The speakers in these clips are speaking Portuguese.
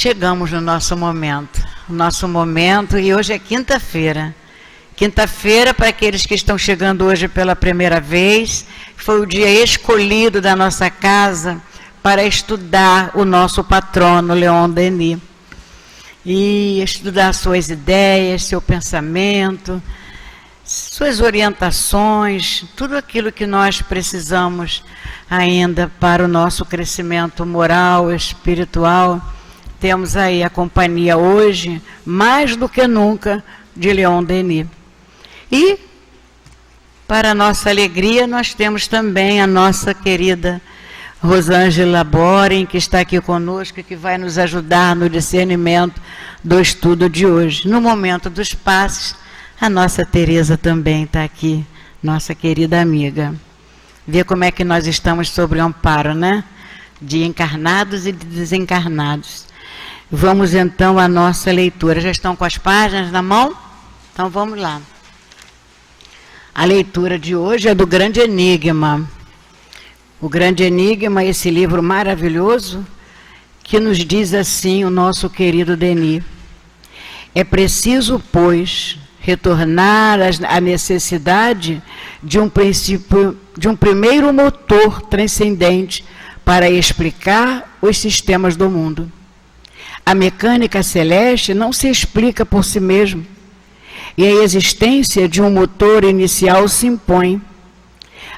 Chegamos no nosso momento, e hoje é quinta-feira. Quinta-feira, para aqueles que estão chegando hoje pela primeira vez, foi o dia escolhido da nossa casa para estudar o nosso patrono, Leon Denis. E estudar suas ideias, seu pensamento, suas orientações, tudo aquilo que nós precisamos ainda para o nosso crescimento moral, espiritual. Temos aí a companhia hoje, mais do que nunca, de Leon Denis. E, para nossa alegria, nós temos também a nossa querida Rosângela Boren, que está aqui conosco e que vai nos ajudar no discernimento do estudo de hoje. No momento dos passes, a nossa Tereza também está aqui, nossa querida amiga. Vê como é que nós estamos sob o amparo, né? De encarnados e de desencarnados. Vamos então à nossa leitura. Já estão com as páginas na mão? Então vamos lá. A leitura de hoje é do Grande Enigma. O Grande Enigma, esse livro maravilhoso, que nos diz assim o nosso querido Denis: é preciso, pois, retornar à necessidade de um primeiro motor transcendente para explicar os sistemas do mundo. A mecânica celeste não se explica por si mesma, e a existência de um motor inicial se impõe.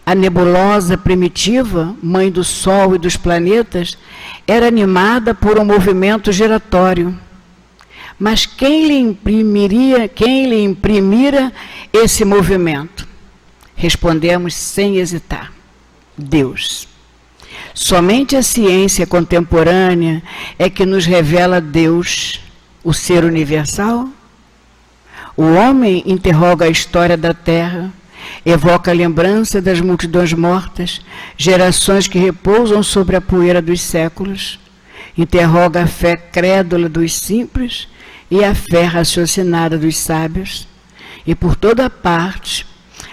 A nebulosa primitiva, mãe do Sol e dos planetas, era animada por um movimento giratório. Mas quem lhe imprimira esse movimento? Respondemos sem hesitar: Deus. Somente a ciência contemporânea é que nos revela Deus, o ser universal. O homem interroga a história da Terra, evoca a lembrança das multidões mortas, gerações que repousam sobre a poeira dos séculos, interroga a fé crédula dos simples e a fé raciocinada dos sábios, e por toda parte,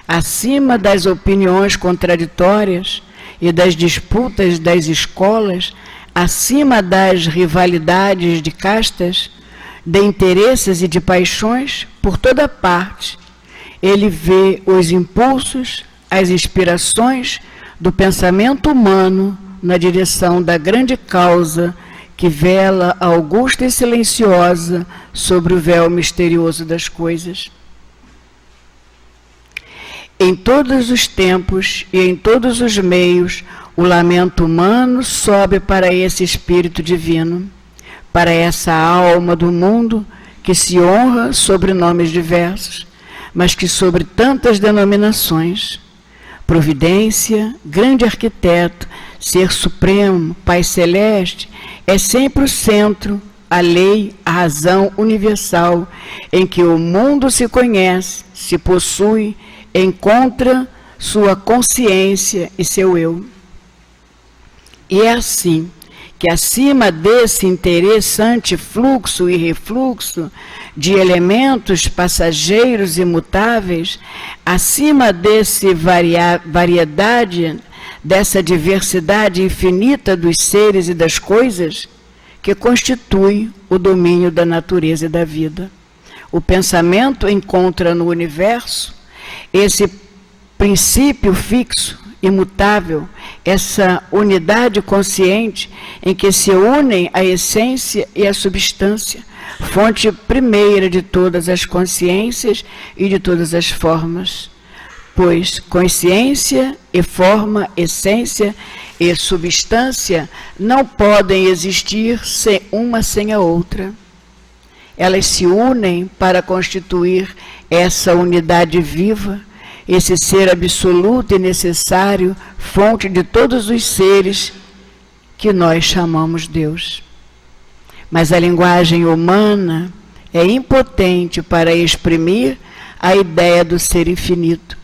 acima das opiniões contraditórias e das disputas das escolas, acima das rivalidades de castas, de interesses e de paixões, por toda parte, ele vê os impulsos, as inspirações do pensamento humano na direção da grande causa que vela augusta e silenciosa sobre o véu misterioso das coisas. Em todos os tempos e em todos os meios, o lamento humano sobe para esse Espírito Divino, para essa alma do mundo que se honra sobre nomes diversos, mas que sobre tantas denominações. Providência, grande arquiteto, ser supremo, Pai Celeste, é sempre o centro, a lei, a razão universal, em que o mundo se conhece, se possui, encontra sua consciência e seu eu. E é assim que, acima desse interessante fluxo e refluxo de elementos passageiros e mutáveis, acima desse variedade, dessa diversidade infinita dos seres e das coisas, que constitui o domínio da natureza e da vida, o pensamento encontra no universo esse princípio fixo, imutável, essa unidade consciente em que se unem a essência e a substância, fonte primeira de todas as consciências e de todas as formas. Pois consciência e forma, essência e substância não podem existir uma sem a outra. Elas se unem para constituir essa unidade viva, esse ser absoluto e necessário, fonte de todos os seres que nós chamamos Deus. Mas a linguagem humana é impotente para exprimir a ideia do ser infinito,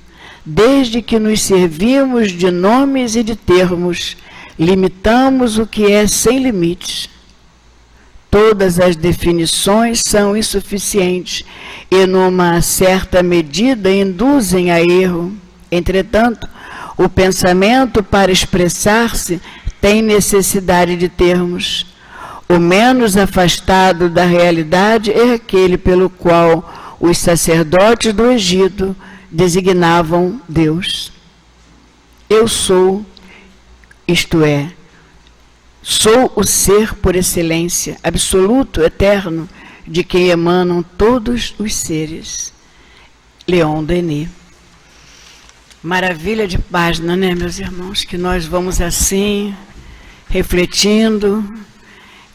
desde que nos servimos de nomes e de termos, limitamos o que é sem limites. Todas as definições são insuficientes e, numa certa medida, induzem a erro. Entretanto, o pensamento, para expressar-se, tem necessidade de termos. O menos afastado da realidade é aquele pelo qual os sacerdotes do Egito designavam Deus. Eu sou, isto é, sou o ser por excelência, absoluto, eterno, de quem emanam todos os seres. Leon Denis. Maravilha de página, né, meus irmãos? Que nós vamos assim, refletindo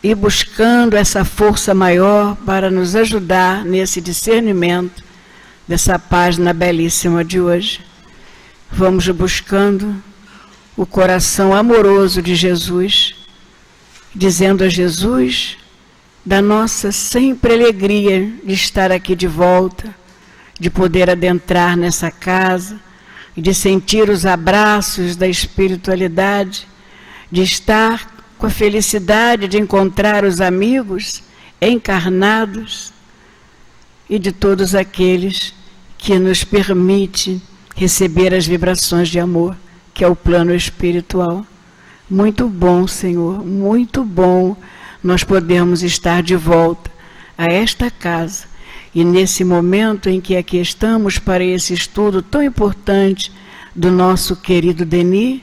e buscando essa força maior para nos ajudar nesse discernimento dessa página belíssima de hoje. Vamos buscando o coração amoroso de Jesus, dizendo a Jesus da nossa sempre alegria de estar aqui de volta, de poder adentrar nessa casa, de sentir os abraços da espiritualidade, de estar com a felicidade de encontrar os amigos encarnados e de todos aqueles que nos permite receber as vibrações de amor, que é o plano espiritual. Muito bom, Senhor, muito bom nós podemos estar de volta a esta casa. E nesse momento em que aqui estamos para esse estudo tão importante do nosso querido Denis,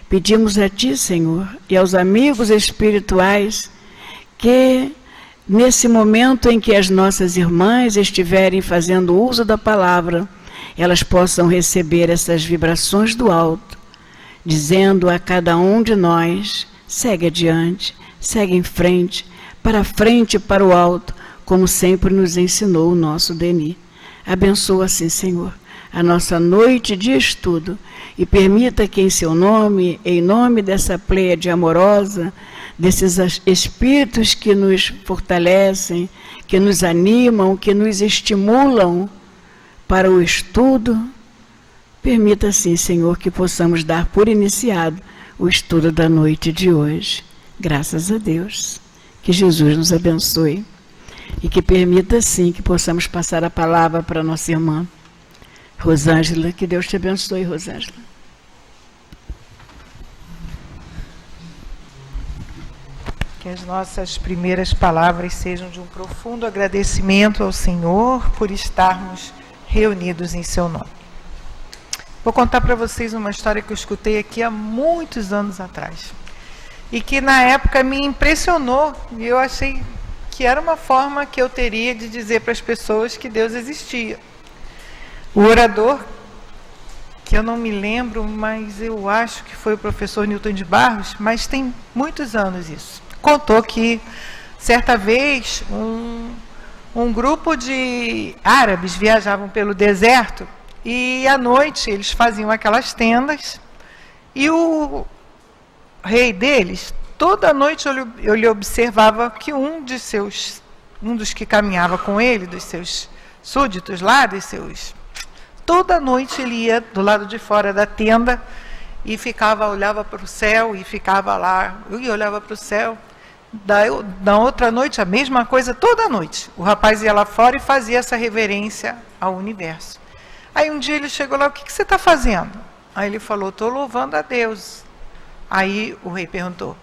pedimos a Ti, Senhor, e aos amigos espirituais que, nesse momento em que as nossas irmãs estiverem fazendo uso da palavra, elas possam receber essas vibrações do alto, dizendo a cada um de nós: segue adiante, segue em frente, para o alto, como sempre nos ensinou o nosso Denis. Abençoa assim, Senhor, a nossa noite de estudo e permita que em seu nome, em nome dessa pleiade amorosa, desses espíritos que nos fortalecem, que nos animam, que nos estimulam para o estudo, permita assim, Senhor, que possamos dar por iniciado o estudo da noite de hoje. Graças a Deus. Que Jesus nos abençoe. E que permita, sim, que possamos passar a palavra para nossa irmã Rosângela. Que Deus te abençoe, Rosângela. Que as nossas primeiras palavras sejam de um profundo agradecimento ao Senhor por estarmos reunidos em seu nome. Vou contar para vocês uma história que eu escutei aqui há muitos anos atrás. E que na época me impressionou, e eu achei que era uma forma que eu teria de dizer para as pessoas que Deus existia. O orador, que eu não me lembro, mas eu acho que foi o professor Newton de Barros, mas tem muitos anos isso, contou que certa vez um grupo de árabes viajavam pelo deserto e à noite eles faziam aquelas tendas e o rei deles, toda noite eu lhe observava que um dos que caminhava com ele, dos seus súditos lá, toda noite ele ia do lado de fora da tenda e olhava para o céu e ficava lá, e olhava para o céu. Na outra noite, a mesma coisa, toda noite. O rapaz ia lá fora e fazia essa reverência ao universo. Aí um dia ele chegou lá: o que você está fazendo? Aí ele falou: estou louvando a Deus. Aí o rei perguntou: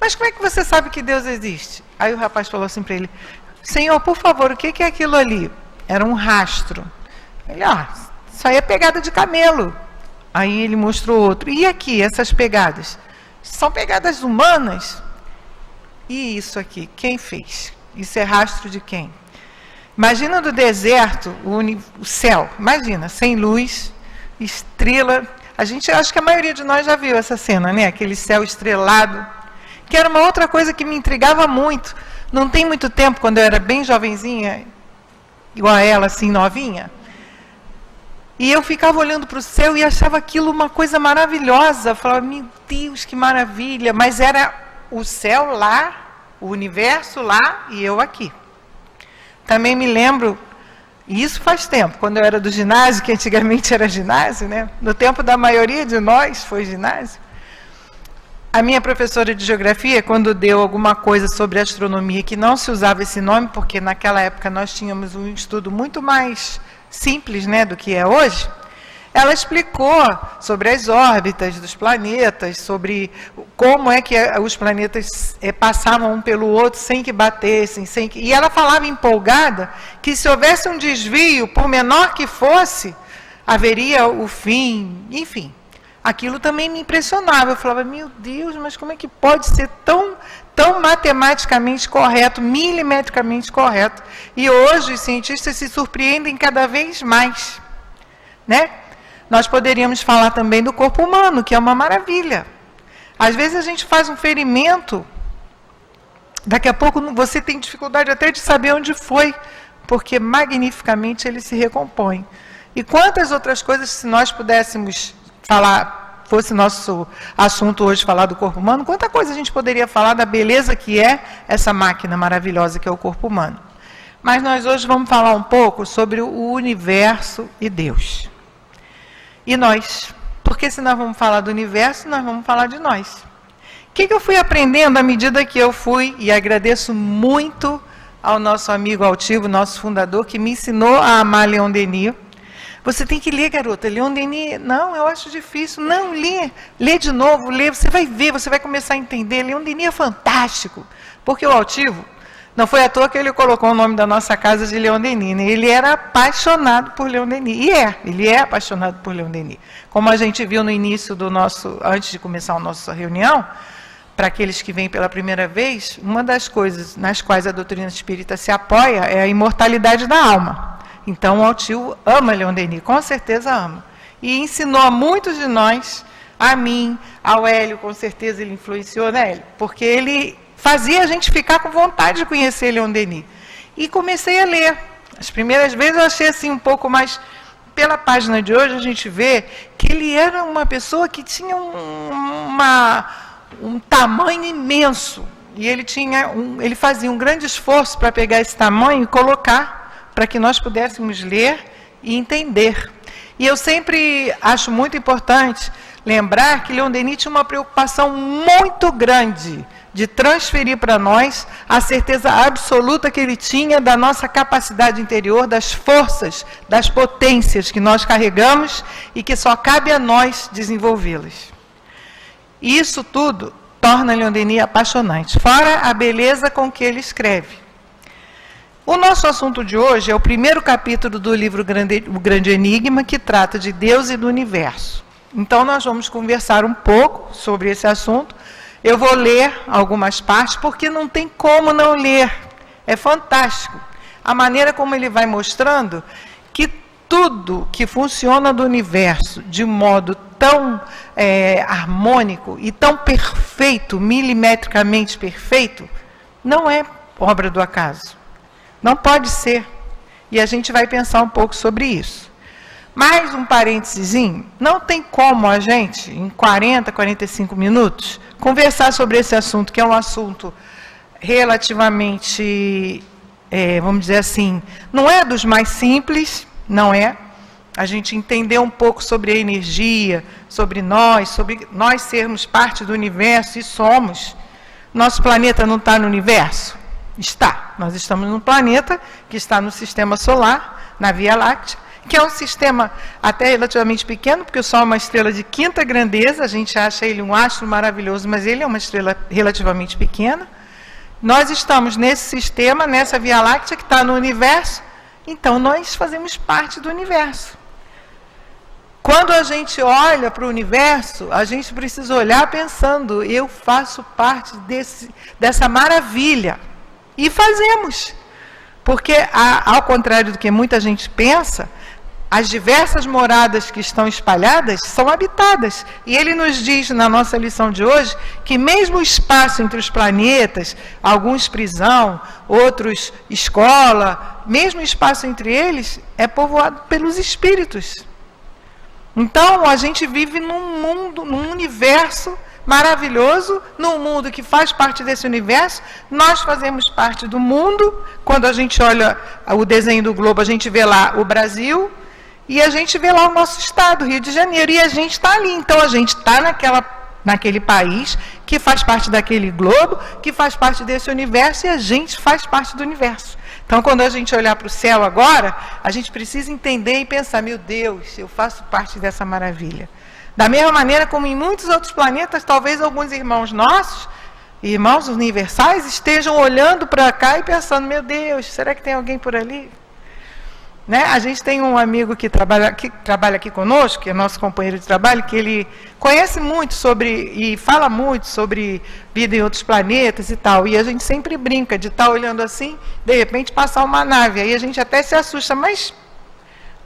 mas como é que você sabe que Deus existe? Aí o rapaz falou assim para ele: Senhor, por favor, o que é aquilo ali? Era um rastro. Ele: isso aí é pegada de camelo. Aí ele mostrou outro: e aqui, essas pegadas? São pegadas humanas? E isso aqui, quem fez? Isso é rastro de quem? Imagina no deserto, o céu, imagina, sem luz, estrela. Acho que a maioria de nós já viu essa cena, né? Aquele céu estrelado, que era uma outra coisa que me intrigava muito. Não tem muito tempo, quando eu era bem jovenzinha, igual a ela, assim, novinha, e eu ficava olhando para o céu e achava aquilo uma coisa maravilhosa. Eu falava: meu Deus, que maravilha! Mas era o céu lá, o universo lá e eu aqui. Também me lembro, e isso faz tempo, quando eu era do ginásio, que antigamente era ginásio, né? No tempo da maioria de nós foi ginásio. A minha professora de geografia, quando deu alguma coisa sobre astronomia, que não se usava esse nome, porque naquela época nós tínhamos um estudo muito mais simples, né, do que é hoje, ela explicou sobre as órbitas dos planetas, sobre como é que os planetas passavam um pelo outro sem que batessem, e ela falava empolgada que se houvesse um desvio, por menor que fosse, haveria o fim, enfim. Aquilo também me impressionava. Eu falava, meu Deus, mas como é que pode ser tão matematicamente correto, milimetricamente correto? E hoje os cientistas se surpreendem cada vez mais, né? Nós poderíamos falar também do corpo humano, que é uma maravilha. Às vezes a gente faz um ferimento, daqui a pouco você tem dificuldade até de saber onde foi, porque magnificamente ele se recompõe. E quantas outras coisas, se nós pudéssemos falar, fosse nosso assunto hoje falar do corpo humano, quanta coisa a gente poderia falar da beleza que é essa máquina maravilhosa que é o corpo humano. Mas nós hoje vamos falar um pouco sobre o universo e Deus. E nós, porque se nós vamos falar do universo, nós vamos falar de nós. O que eu fui aprendendo à medida que eu fui, e agradeço muito ao nosso amigo altivo, nosso fundador, que me ensinou a amar Leon Denis. Você tem que ler, garota. Leon Denis, não, eu acho difícil. Não, lê de novo, lê, você vai ver, você vai começar a entender. Leon Denis é fantástico. Porque o altivo, não foi à toa que ele colocou o nome da nossa casa de Leon Denis, né? Ele era apaixonado por Leon Denis. E ele é apaixonado por Leon Denis. Como a gente viu no início do nosso, antes de começar a nossa reunião, para aqueles que vêm pela primeira vez, uma das coisas nas quais a doutrina espírita se apoia é a imortalidade da alma. Então, o altivo ama Leon Denis, com certeza ama. E ensinou a muitos de nós, a mim, ao Hélio, com certeza ele influenciou, né, Hélio? Porque ele fazia a gente ficar com vontade de conhecer Leon Denis. E comecei a ler. As primeiras vezes eu achei assim um pouco mais... Pela página de hoje a gente vê que ele era uma pessoa que tinha um tamanho imenso. E ele fazia um grande esforço para pegar esse tamanho e colocar para que nós pudéssemos ler e entender. E eu sempre acho muito importante lembrar que Leon Denis tinha uma preocupação muito grande de transferir para nós a certeza absoluta que ele tinha da nossa capacidade interior, das forças, das potências que nós carregamos e que só cabe a nós desenvolvê-las. E isso tudo torna Leon Denis apaixonante, fora a beleza com que ele escreve. O nosso assunto de hoje é o primeiro capítulo do livro O Grande Enigma, que trata de Deus e do universo. Então, nós vamos conversar um pouco sobre esse assunto. Eu vou ler algumas partes, porque não tem como não ler. É fantástico. A maneira como ele vai mostrando que tudo que funciona do universo de modo tão harmônico e tão perfeito, milimetricamente perfeito, não é obra do acaso. Não pode ser. E a gente vai pensar um pouco sobre isso. Mais um parêntesezinho, não tem como a gente, em 40, 45 minutos, conversar sobre esse assunto, que é um assunto relativamente, vamos dizer assim, não é dos mais simples, não é? A gente entender um pouco sobre a energia, sobre nós sermos parte do universo, e somos. Nosso planeta não está no universo? Está. Nós estamos num planeta que está no sistema solar, na Via Láctea, que é um sistema até relativamente pequeno, porque o Sol é uma estrela de quinta grandeza, a gente acha ele um astro maravilhoso, mas ele é uma estrela relativamente pequena. Nós estamos nesse sistema, nessa Via Láctea que está no universo, então nós fazemos parte do universo. Quando a gente olha para o universo, a gente precisa olhar pensando, eu faço parte dessa maravilha. E fazemos. Porque, ao contrário do que muita gente pensa, as diversas moradas que estão espalhadas são habitadas. E ele nos diz, na nossa lição de hoje, que mesmo o espaço entre os planetas, alguns prisão, outros escola, mesmo o espaço entre eles é povoado pelos espíritos. Então, a gente vive num mundo, num universo maravilhoso, num mundo que faz parte desse universo. Nós fazemos parte do mundo. Quando a gente olha o desenho do globo, a gente vê lá o Brasil e a gente vê lá o nosso estado, Rio de Janeiro, e a gente está ali. Então, a gente está naquele país que faz parte daquele globo, que faz parte desse universo, e a gente faz parte do universo. Então, quando a gente olhar para o céu agora, a gente precisa entender e pensar, meu Deus, eu faço parte dessa maravilha. Da mesma maneira como em muitos outros planetas, talvez alguns irmãos nossos, irmãos universais, estejam olhando para cá e pensando, meu Deus, será que tem alguém por ali? Né? A gente tem um amigo que trabalha aqui conosco, que é nosso companheiro de trabalho, que ele conhece muito sobre, e fala muito sobre vida em outros planetas e tal, e a gente sempre brinca de estar olhando assim, de repente passar uma nave, aí a gente até se assusta, mas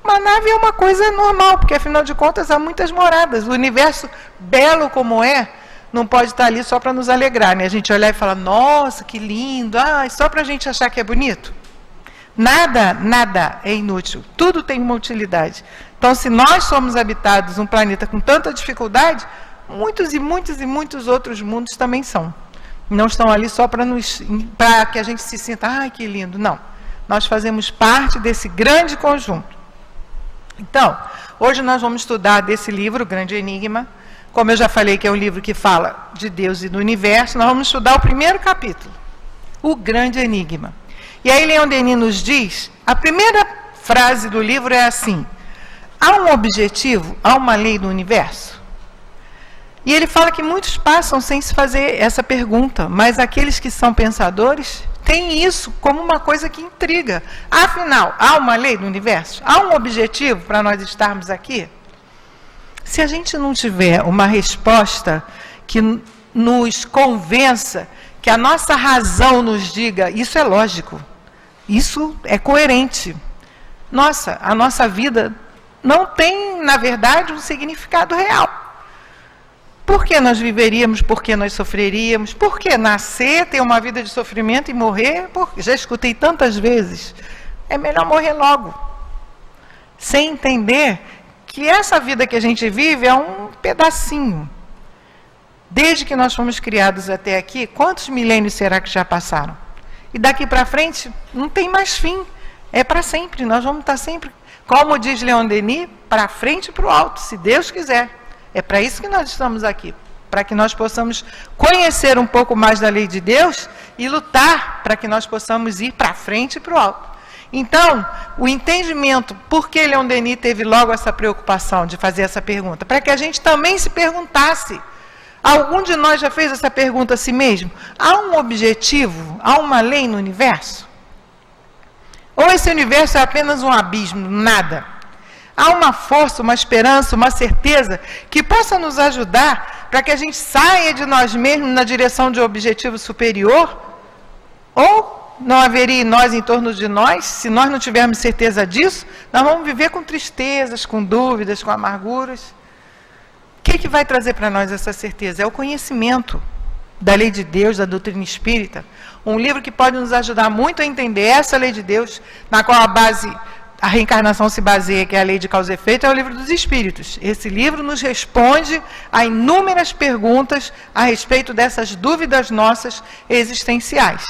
uma nave é uma coisa normal, porque afinal de contas há muitas moradas, o universo belo como é, não pode estar ali só para nos alegrar, né? A gente olhar e falar, nossa, que lindo, só para a gente achar que é bonito. Nada é inútil, tudo tem uma utilidade. Então, se nós somos habitados um planeta com tanta dificuldade, muitos outros mundos também são. Não estão ali só para que a gente se sinta, ai, que lindo. Não, nós fazemos parte desse grande conjunto. Então, hoje nós vamos estudar desse livro, O Grande Enigma. Como eu já falei que é um livro que fala de Deus e do universo, nós vamos estudar o primeiro capítulo, O Grande Enigma. E aí Leon Denis nos diz, a primeira frase do livro é assim, há um objetivo, há uma lei do universo? E ele fala que muitos passam sem se fazer essa pergunta, mas aqueles que são pensadores têm isso como uma coisa que intriga. Afinal, há uma lei do universo? Há um objetivo para nós estarmos aqui? Se a gente não tiver uma resposta que nos convença, que a nossa razão nos diga, isso é lógico, isso é coerente. Nossa, a nossa vida não tem, na verdade, um significado real. Por que nós viveríamos? Por que nós sofreríamos? Por que nascer, ter uma vida de sofrimento e morrer? Já escutei tantas vezes. É melhor morrer logo. Sem entender que essa vida que a gente vive é um pedacinho. Desde que nós fomos criados até aqui, quantos milênios será que já passaram? E daqui para frente, não tem mais fim. É para sempre. Nós vamos estar sempre, como diz Leon Denis, para frente e para o alto, se Deus quiser. É para isso que nós estamos aqui. Para que nós possamos conhecer um pouco mais da lei de Deus e lutar para que nós possamos ir para frente e para o alto. Então, o entendimento, por que Leon Denis teve logo essa preocupação de fazer essa pergunta? Para que a gente também se perguntasse. Algum de nós já fez essa pergunta a si mesmo? Há um objetivo? Há uma lei no universo? Ou esse universo é apenas um abismo, nada? Há uma força, uma esperança, uma certeza que possa nos ajudar para que a gente saia de nós mesmos na direção de um objetivo superior? Ou não haveria nós em torno de nós? Se nós não tivermos certeza disso, nós vamos viver com tristezas, com dúvidas, com amarguras. O que vai trazer para nós essa certeza? É o conhecimento da lei de Deus, da doutrina espírita. Um livro que pode nos ajudar muito a entender essa lei de Deus, na qual a reencarnação se baseia, que é a lei de causa e efeito, é o livro dos Espíritos. Esse livro nos responde a inúmeras perguntas a respeito dessas dúvidas nossas existenciais.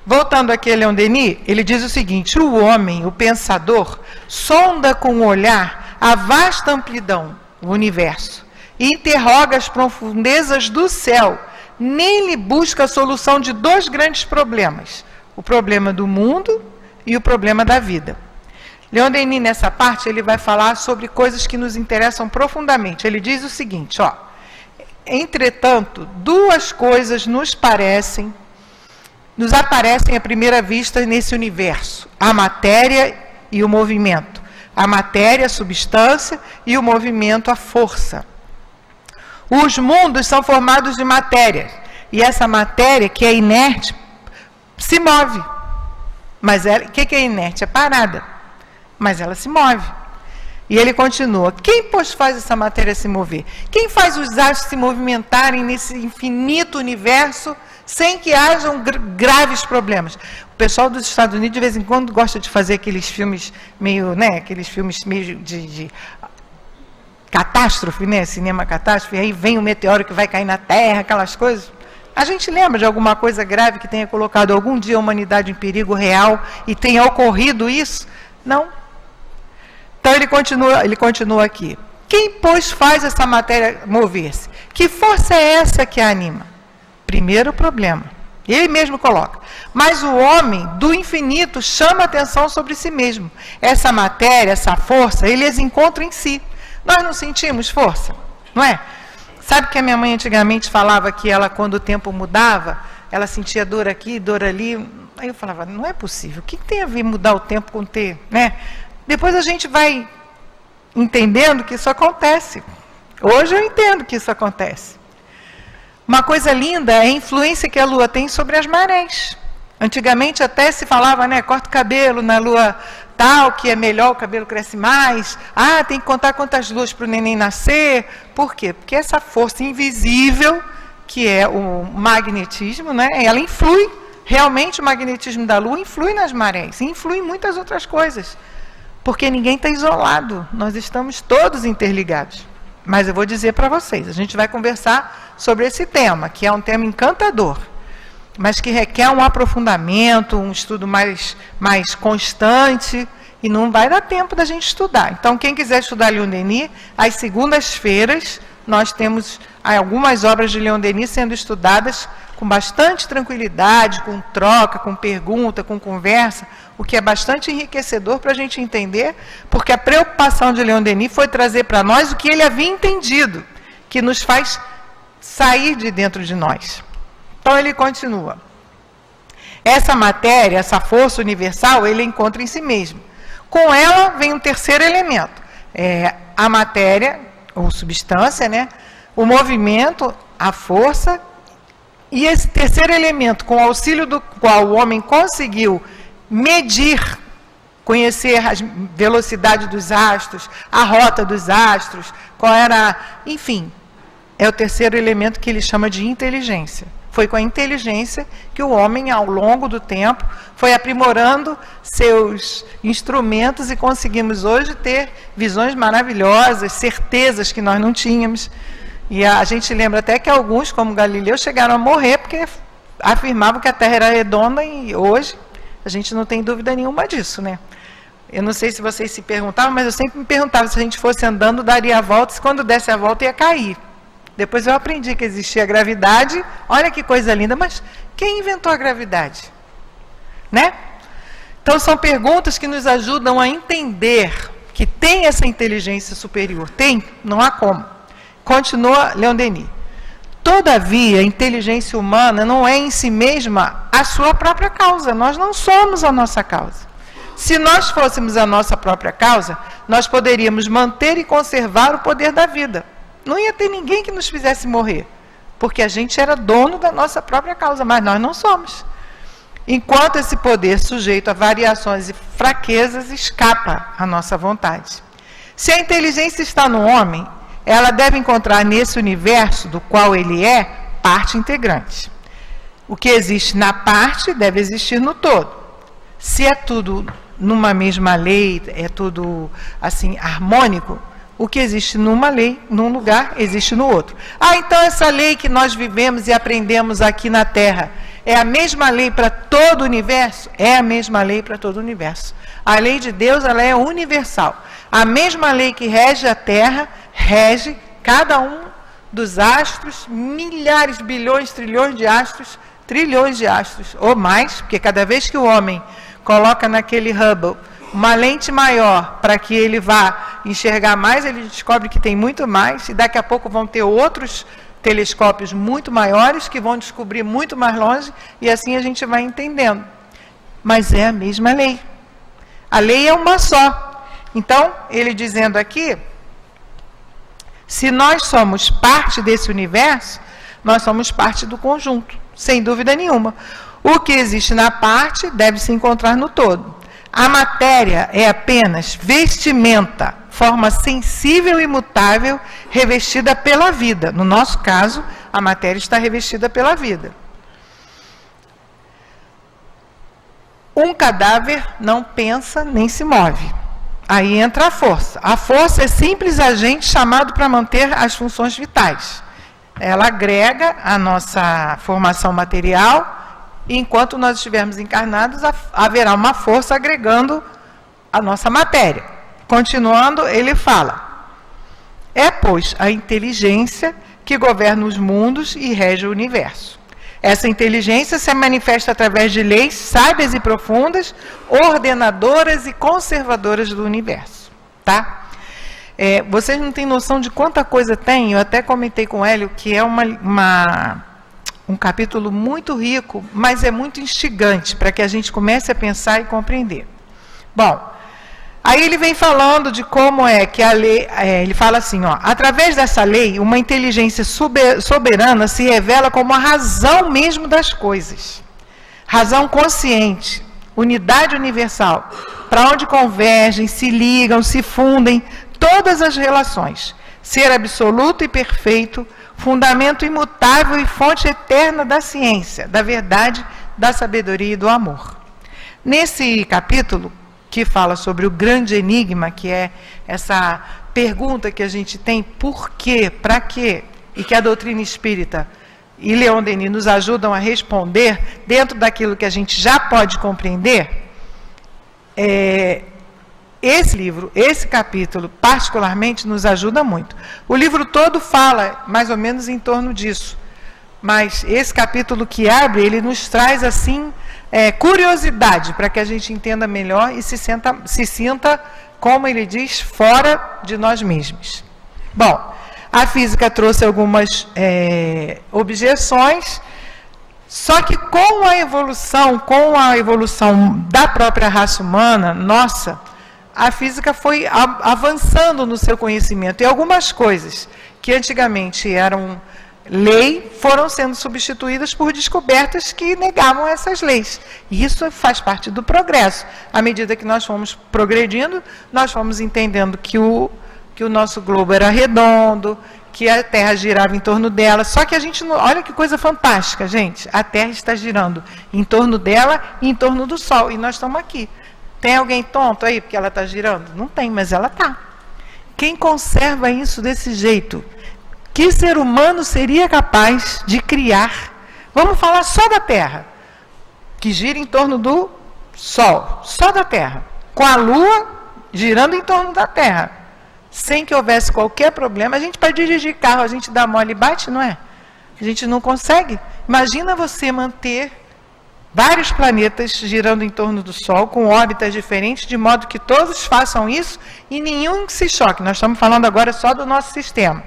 Voltando aqui a Leon Denis, ele diz o seguinte, o homem, o pensador, sonda com o olhar a vasta amplidão, o universo, e interroga as profundezas do céu, nele busca a solução de dois grandes problemas, o problema do mundo e o problema da vida. Leon Denis, nessa parte, ele vai falar sobre coisas que nos interessam profundamente. Ele diz o seguinte, entretanto, duas coisas nos aparecem à primeira vista nesse universo, a matéria e o movimento. A matéria, a substância, e o movimento, a força. Os mundos são formados de matéria, e essa matéria, que é inerte, se move. Mas o que é inerte? É parada. Mas ela se move. E ele continua, quem, pois, faz essa matéria se mover? Quem faz os astros se movimentarem nesse infinito universo sem que hajam graves problemas? O pessoal dos Estados Unidos, de vez em quando, gosta de fazer aqueles filmes meio, de catástrofe, cinema catástrofe, aí vem o meteoro que vai cair na Terra, aquelas coisas. A gente lembra de alguma coisa grave que tenha colocado algum dia a humanidade em perigo real e tenha ocorrido isso? Não. Então ele continua aqui. Quem, pois, faz essa matéria mover-se? Que força é essa que a anima? Primeiro problema. Ele mesmo coloca. Mas o homem do infinito chama atenção sobre si mesmo. Essa matéria, essa força, ele as encontra em si. Nós não sentimos força, não é? Sabe que a minha mãe antigamente falava que ela, quando o tempo mudava, ela sentia dor aqui, dor ali. Aí eu falava, não é possível. O que tem a ver mudar o tempo com ter, né? Depois a gente vai entendendo que isso acontece. Hoje eu entendo que isso acontece. Uma coisa linda é a influência que a lua tem sobre as marés. Antigamente até se falava, né, corta o cabelo na lua tal, que é melhor, o cabelo cresce mais. Ah, tem que contar quantas luas para o neném nascer. Por quê? Porque essa força invisível, que é o magnetismo, né, ela influi. Realmente o magnetismo da lua influi nas marés, influi em muitas outras coisas. Porque ninguém está isolado, nós estamos todos interligados. Mas eu vou dizer para vocês, a gente vai conversar sobre esse tema, que é um tema encantador, mas que requer um aprofundamento, um estudo mais constante, e não vai dar tempo da gente estudar. Então, quem quiser estudar Leon Denis, às segundas-feiras, nós temos algumas obras de Leon Denis sendo estudadas com bastante tranquilidade, com troca, com pergunta, com conversa, o que é bastante enriquecedor para a gente entender, porque a preocupação de Leon Denis foi trazer para nós o que ele havia entendido, que nos faz sair de dentro de nós. Então ele continua. Essa matéria, essa força universal, ele encontra em si mesmo. Com ela vem um terceiro elemento, a matéria, ou substância, né? O movimento, a força, e esse terceiro elemento, com o auxílio do qual o homem conseguiu medir, conhecer a velocidade dos astros, a rota dos astros, qual era, enfim, é o terceiro elemento que ele chama de inteligência. Foi com a inteligência que o homem, ao longo do tempo, foi aprimorando seus instrumentos e conseguimos hoje ter visões maravilhosas, certezas que nós não tínhamos. E a gente lembra até que alguns, como Galileu, chegaram a morrer porque afirmavam que a Terra era redonda, e hoje a gente não tem dúvida nenhuma disso, né? Eu não sei se vocês se perguntavam, mas eu sempre me perguntava se a gente fosse andando, daria a volta, se quando desse a volta ia cair. Depois eu aprendi que existia a gravidade, olha que coisa linda, mas quem inventou a gravidade? Né? Então são perguntas que nos ajudam a entender que tem essa inteligência superior. Tem? Não há como. Continua Leon Denis. Todavia, a inteligência humana não é em si mesma a sua própria causa. Nós não somos a nossa causa. Se nós fôssemos a nossa própria causa, nós poderíamos manter e conservar o poder da vida. Não ia ter ninguém que nos fizesse morrer, porque a gente era dono da nossa própria causa, mas nós não somos. Enquanto esse poder, sujeito a variações e fraquezas, escapa à nossa vontade. Se a inteligência está no homem, ela deve encontrar nesse universo do qual ele é parte integrante. O que existe na parte deve existir no todo. Se é tudo numa mesma lei, é tudo assim harmônico, o que existe numa lei, num lugar, existe no outro. Ah, então essa lei que nós vivemos e aprendemos aqui na Terra é a mesma lei para todo o universo? É a mesma lei para todo o universo. A lei de Deus, ela é universal. A mesma lei que rege a Terra, rege cada um dos astros, milhares, bilhões, trilhões de astros, ou mais, porque cada vez que o homem coloca naquele Hubble uma lente maior para que ele vá enxergar mais, ele descobre que tem muito mais, e daqui a pouco vão ter outros telescópios muito maiores que vão descobrir muito mais longe, e assim a gente vai entendendo. Mas é a mesma lei. A lei é uma só. Então, ele dizendo aqui, se nós somos parte desse universo, nós somos parte do conjunto, sem dúvida nenhuma. O que existe na parte deve se encontrar no todo. A matéria é apenas vestimenta, forma sensível e mutável, revestida pela vida. No nosso caso, a matéria está revestida pela vida. Um cadáver não pensa nem se move. Aí entra a força. A força é simples agente chamado para manter as funções vitais. Ela agrega a nossa formação material, e enquanto nós estivermos encarnados, haverá uma força agregando a nossa matéria. Continuando, ele fala: é, pois, a inteligência que governa os mundos e rege o universo. Essa inteligência se manifesta através de leis sábias e profundas, ordenadoras e conservadoras do universo. Tá? Vocês não têm noção de quanta coisa tem. Eu até comentei com o Hélio que é um capítulo muito rico, mas é muito instigante para que a gente comece a pensar e compreender. Bom, aí ele vem falando de como é que a lei, ele fala assim, ó, através dessa lei, uma inteligência soberana se revela como a razão mesmo das coisas. Razão consciente, unidade universal, para onde convergem, se ligam, se fundem todas as relações. Ser absoluto e perfeito, fundamento imutável e fonte eterna da ciência, da verdade, da sabedoria e do amor. Nesse capítulo, que fala sobre o grande enigma, que é essa pergunta que a gente tem, por quê, para quê, e que a doutrina espírita e Leon Denis nos ajudam a responder dentro daquilo que a gente já pode compreender. Esse livro, esse capítulo, particularmente, nos ajuda muito. O livro todo fala mais ou menos em torno disso, mas esse capítulo que abre, ele nos traz assim curiosidade, para que a gente entenda melhor e se sinta, como ele diz, fora de nós mesmos. Bom, a física trouxe algumas objeções, só que com a evolução da própria raça humana, nossa, a física foi avançando no seu conhecimento, e algumas coisas que antigamente eram lei foram sendo substituídas por descobertas que negavam essas leis. E isso faz parte do progresso. À medida que nós fomos progredindo, nós fomos entendendo que o nosso globo era redondo, que a Terra girava em torno dela. Só que a gente não... Olha que coisa fantástica, gente. A Terra está girando em torno dela e em torno do Sol. E nós estamos aqui. Tem alguém tonto aí porque ela está girando? Não tem, mas ela está. Quem conserva isso desse jeito? Que ser humano seria capaz de criar? Vamos falar só da Terra, que gira em torno do Sol, só da Terra, com a Lua girando em torno da Terra, sem que houvesse qualquer problema. A gente, para dirigir carro, a gente dá mole e bate, não é? A gente não consegue. Imagina você manter vários planetas girando em torno do Sol, com órbitas diferentes, de modo que todos façam isso e nenhum se choque. Nós estamos falando agora só do nosso sistema.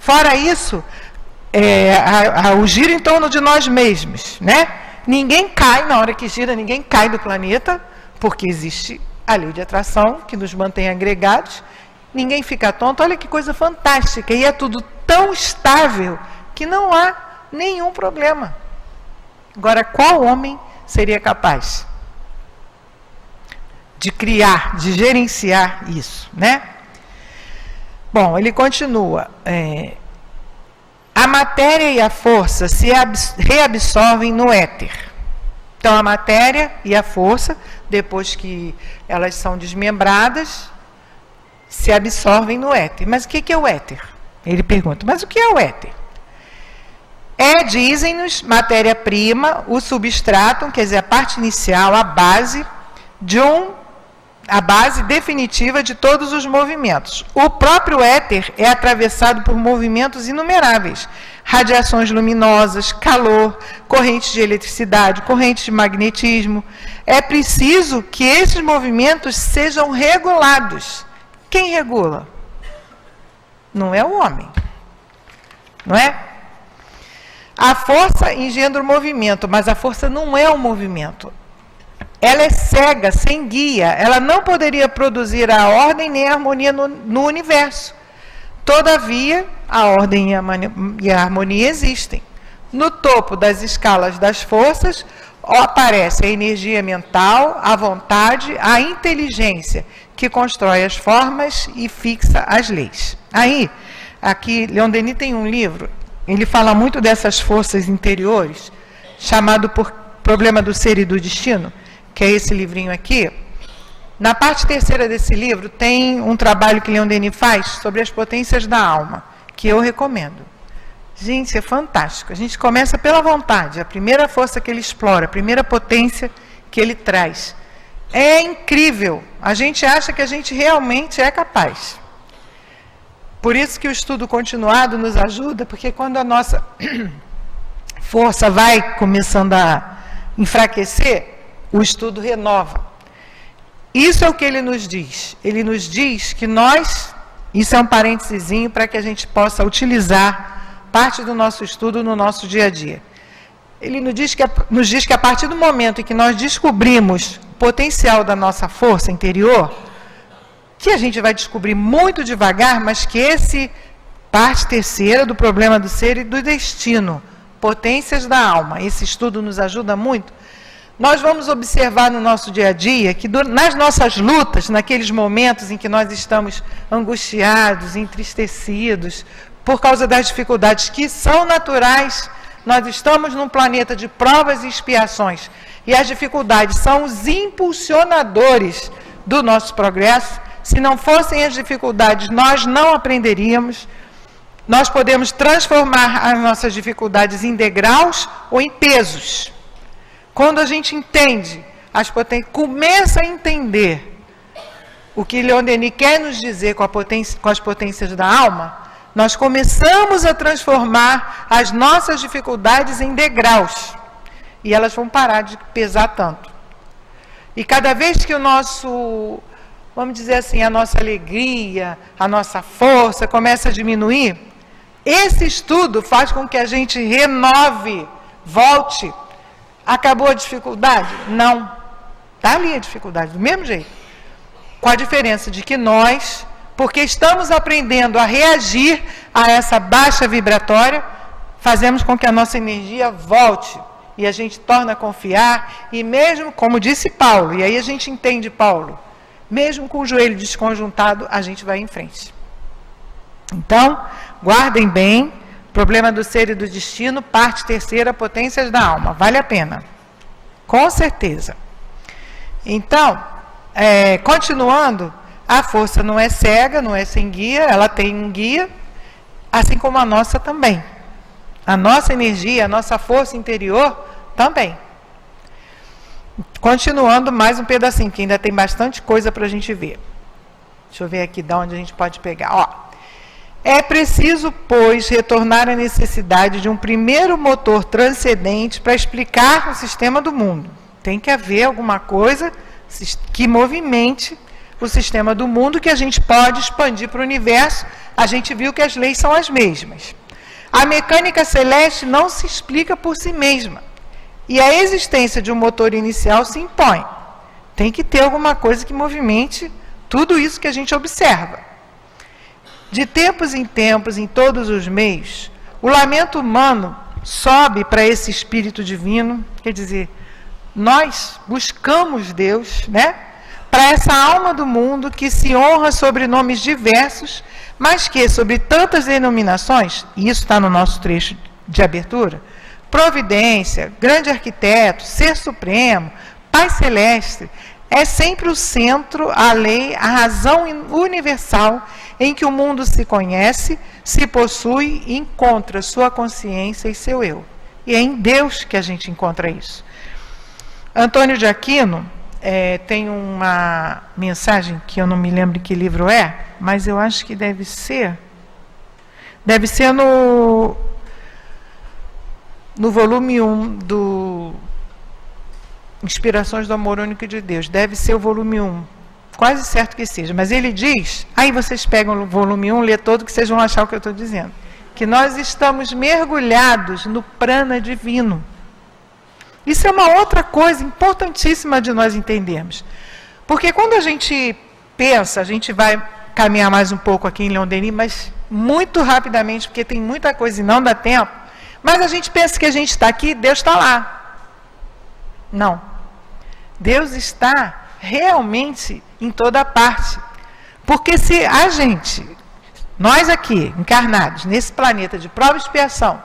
Fora isso, o giro em torno de nós mesmos, né? Ninguém cai na hora que gira, ninguém cai do planeta, porque existe a lei de atração que nos mantém agregados. Ninguém fica tonto. Olha que coisa fantástica. E é tudo tão estável que não há nenhum problema. Agora, qual homem seria capaz de criar, de gerenciar isso, né? Bom, ele continua. A matéria e a força se reabsorvem no éter. Então, a matéria e a força, depois que elas são desmembradas, se absorvem no éter. Mas o que é o éter? Ele pergunta, mas o que é o éter? Dizem-nos, matéria-prima, o substrato, quer dizer, a parte inicial, a base a base definitiva de todos os movimentos. O próprio éter é atravessado por movimentos inumeráveis, radiações luminosas, calor, correntes de eletricidade, correntes de magnetismo. É preciso que esses movimentos sejam regulados. Quem regula? Não é o homem, não é? A força engendra o movimento, mas a força não é o movimento. Ela é cega, sem guia. Ela não poderia produzir a ordem nem a harmonia no universo. Todavia, a ordem e a harmonia existem. No topo das escalas das forças, aparece a energia mental, a vontade, a inteligência, que constrói as formas e fixa as leis. Aí, aqui, Leon Denis tem um livro, ele fala muito dessas forças interiores, chamado por Problema do Ser e do Destino, que é esse livrinho aqui. Na parte terceira desse livro, tem um trabalho que Leon Denis faz sobre as potências da alma, que eu recomendo. Gente, é fantástico. A gente começa pela vontade, a primeira força que ele explora, a primeira potência que ele traz. É incrível. A gente acha que a gente realmente é capaz. Por isso que o estudo continuado nos ajuda, porque quando a nossa força vai começando a enfraquecer, o estudo renova. Isso é o que ele nos diz. Ele nos diz que nós, isso é um parênteses para que a gente possa utilizar parte do nosso estudo no nosso dia a dia. Ele nos diz que a partir do momento em que nós descobrimos o potencial da nossa força interior, que a gente vai descobrir muito devagar, mas que esse parte terceira do problema do ser e do destino, potências da alma, esse estudo nos ajuda muito. Nós vamos observar no nosso dia a dia que nas nossas lutas, naqueles momentos em que nós estamos angustiados, entristecidos, por causa das dificuldades que são naturais, nós estamos num planeta de provas e expiações, e as dificuldades são os impulsionadores do nosso progresso. Se não fossem as dificuldades, nós não aprenderíamos. Nós podemos transformar as nossas dificuldades em degraus ou em pesos. Quando a gente entende, começa a entender o que Leon Denis quer nos dizer com as potências da alma, nós começamos a transformar as nossas dificuldades em degraus. E elas vão parar de pesar tanto. E cada vez que o nosso, vamos dizer assim, a nossa alegria, a nossa força começa a diminuir, esse estudo faz com que a gente renove, volte. Acabou a dificuldade? Não. Está ali a dificuldade, do mesmo jeito. Com a diferença de que nós, porque estamos aprendendo a reagir a essa baixa vibratória, fazemos com que a nossa energia volte. E a gente torna a confiar, e mesmo, como disse Paulo, e aí a gente entende Paulo, mesmo com o joelho desconjuntado, a gente vai em frente. Então, guardem bem, problema do ser e do destino, parte terceira, potências da alma, vale a pena, com certeza. Então, continuando, a força não é cega, não é sem guia, ela tem um guia, assim como a nossa também. A nossa energia, a nossa força interior também. Continuando mais um pedacinho, que ainda tem bastante coisa para a gente ver. Deixa eu ver aqui de onde a gente pode pegar. Ó. É preciso, pois, retornar à necessidade de um primeiro motor transcendente para explicar o sistema do mundo. Tem que haver alguma coisa que movimente o sistema do mundo, que a gente pode expandir para o universo. A gente viu que as leis são as mesmas. A mecânica celeste não se explica por si mesma. E a existência de um motor inicial se impõe. Tem que ter alguma coisa que movimente tudo isso que a gente observa. De tempos em tempos, em todos os meios, o lamento humano sobe para esse espírito divino, quer dizer, nós buscamos Deus, né? Para essa alma do mundo que se honra sobre nomes diversos, mas que sobre tantas denominações, e isso está no nosso trecho de abertura, providência, grande arquiteto, ser supremo, Pai celeste, é sempre o centro, a lei, a razão universal em que o mundo se conhece, se possui e encontra sua consciência e seu eu. E é em Deus que a gente encontra isso. Antônio de Aquino tem uma mensagem que eu não me lembro que livro é, mas eu acho que deve ser no volume 1 do Inspirações do Amor Único de Deus, deve ser o volume 1, quase certo que seja, mas ele diz, aí vocês pegam o volume 1, lê todo, que vocês vão achar o que eu estou dizendo, que nós estamos mergulhados no prana divino. Isso é uma outra coisa importantíssima de nós entendermos, porque quando a gente pensa, a gente vai caminhar mais um pouco aqui em Leon Denis, mas muito rapidamente, porque tem muita coisa e não dá tempo, mas a gente pensa que a gente está aqui, Deus está lá. Não. Deus está realmente em toda parte. Porque se a gente, nós aqui, encarnados, nesse planeta de prova e expiação,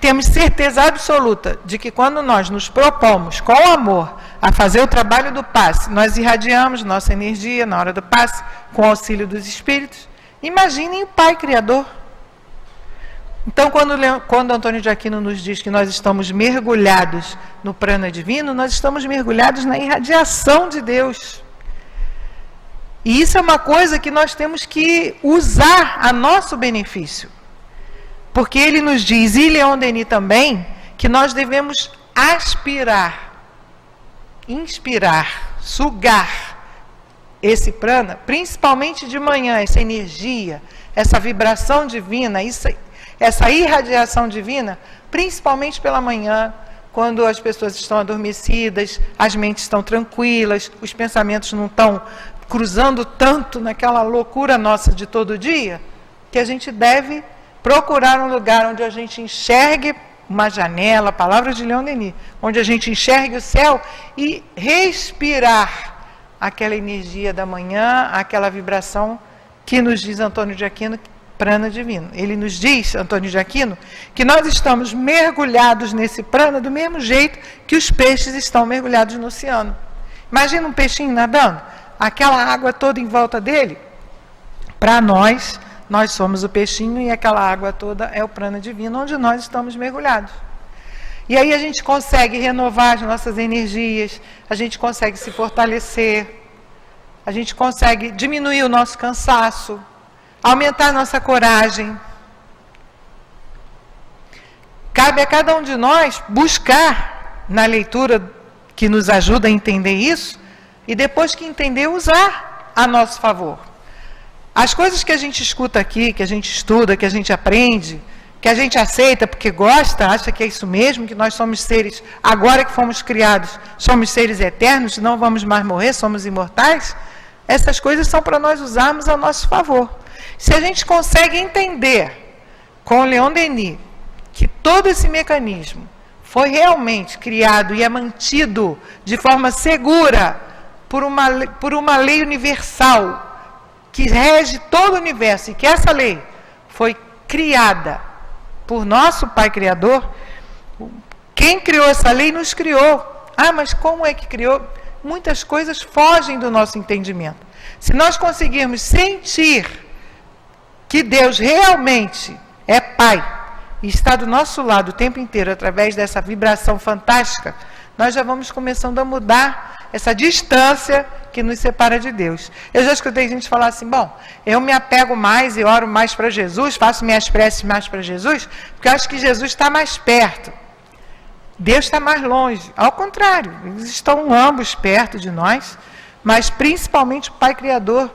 temos certeza absoluta de que quando nós nos propomos, com amor, a fazer o trabalho do passe, nós irradiamos nossa energia na hora do passe, com o auxílio dos espíritos. Imaginem o Pai Criador. Então, quando Antônio de Aquino nos diz que nós estamos mergulhados no prana divino, nós estamos mergulhados na irradiação de Deus. E isso é uma coisa que nós temos que usar a nosso benefício. Porque ele nos diz, e Leon Denis também, que nós devemos aspirar, inspirar, sugar esse prana, principalmente de manhã, essa energia, essa vibração divina, essa irradiação divina, principalmente pela manhã, quando as pessoas estão adormecidas, as mentes estão tranquilas, os pensamentos não estão cruzando tanto naquela loucura nossa de todo dia, que a gente deve procurar um lugar onde a gente enxergue uma janela, palavras de Leon Denis, onde a gente enxergue o céu e respirar aquela energia da manhã, aquela vibração que nos diz Antônio de Aquino, prana divino. Ele nos diz, Antônio de Aquino, que nós estamos mergulhados nesse prana do mesmo jeito que os peixes estão mergulhados no oceano. Imagina um peixinho nadando, aquela água toda em volta dele. Para nós somos o peixinho e aquela água toda é o prana divino, onde nós estamos mergulhados. E aí a gente consegue renovar as nossas energias, a gente consegue se fortalecer, a gente consegue diminuir o nosso cansaço, aumentar a nossa coragem. Cabe a cada um de nós buscar na leitura que nos ajuda a entender isso, e depois que entender, usar a nosso favor. As coisas que a gente escuta aqui, que a gente estuda, que a gente aprende, que a gente aceita porque gosta, acha que é isso mesmo, que nós somos seres, agora que fomos criados, somos seres eternos, não vamos mais morrer, somos imortais, essas coisas são para nós usarmos a nosso favor. Se a gente consegue entender com Leon Denis que todo esse mecanismo foi realmente criado e é mantido de forma segura por uma lei universal que rege todo o universo, e que essa lei foi criada por nosso Pai Criador, quem criou essa lei nos criou. Ah, mas como é que criou? Muitas coisas fogem do nosso entendimento. Se nós conseguirmos sentir que Deus realmente é Pai e está do nosso lado o tempo inteiro através dessa vibração fantástica, nós já vamos começando a mudar essa distância que nos separa de Deus. Eu já escutei gente falar assim, bom, eu me apego mais e oro mais para Jesus, faço minhas preces mais para Jesus, porque eu acho que Jesus está mais perto. Deus está mais longe. Ao contrário, eles estão ambos perto de nós, mas principalmente o Pai Criador,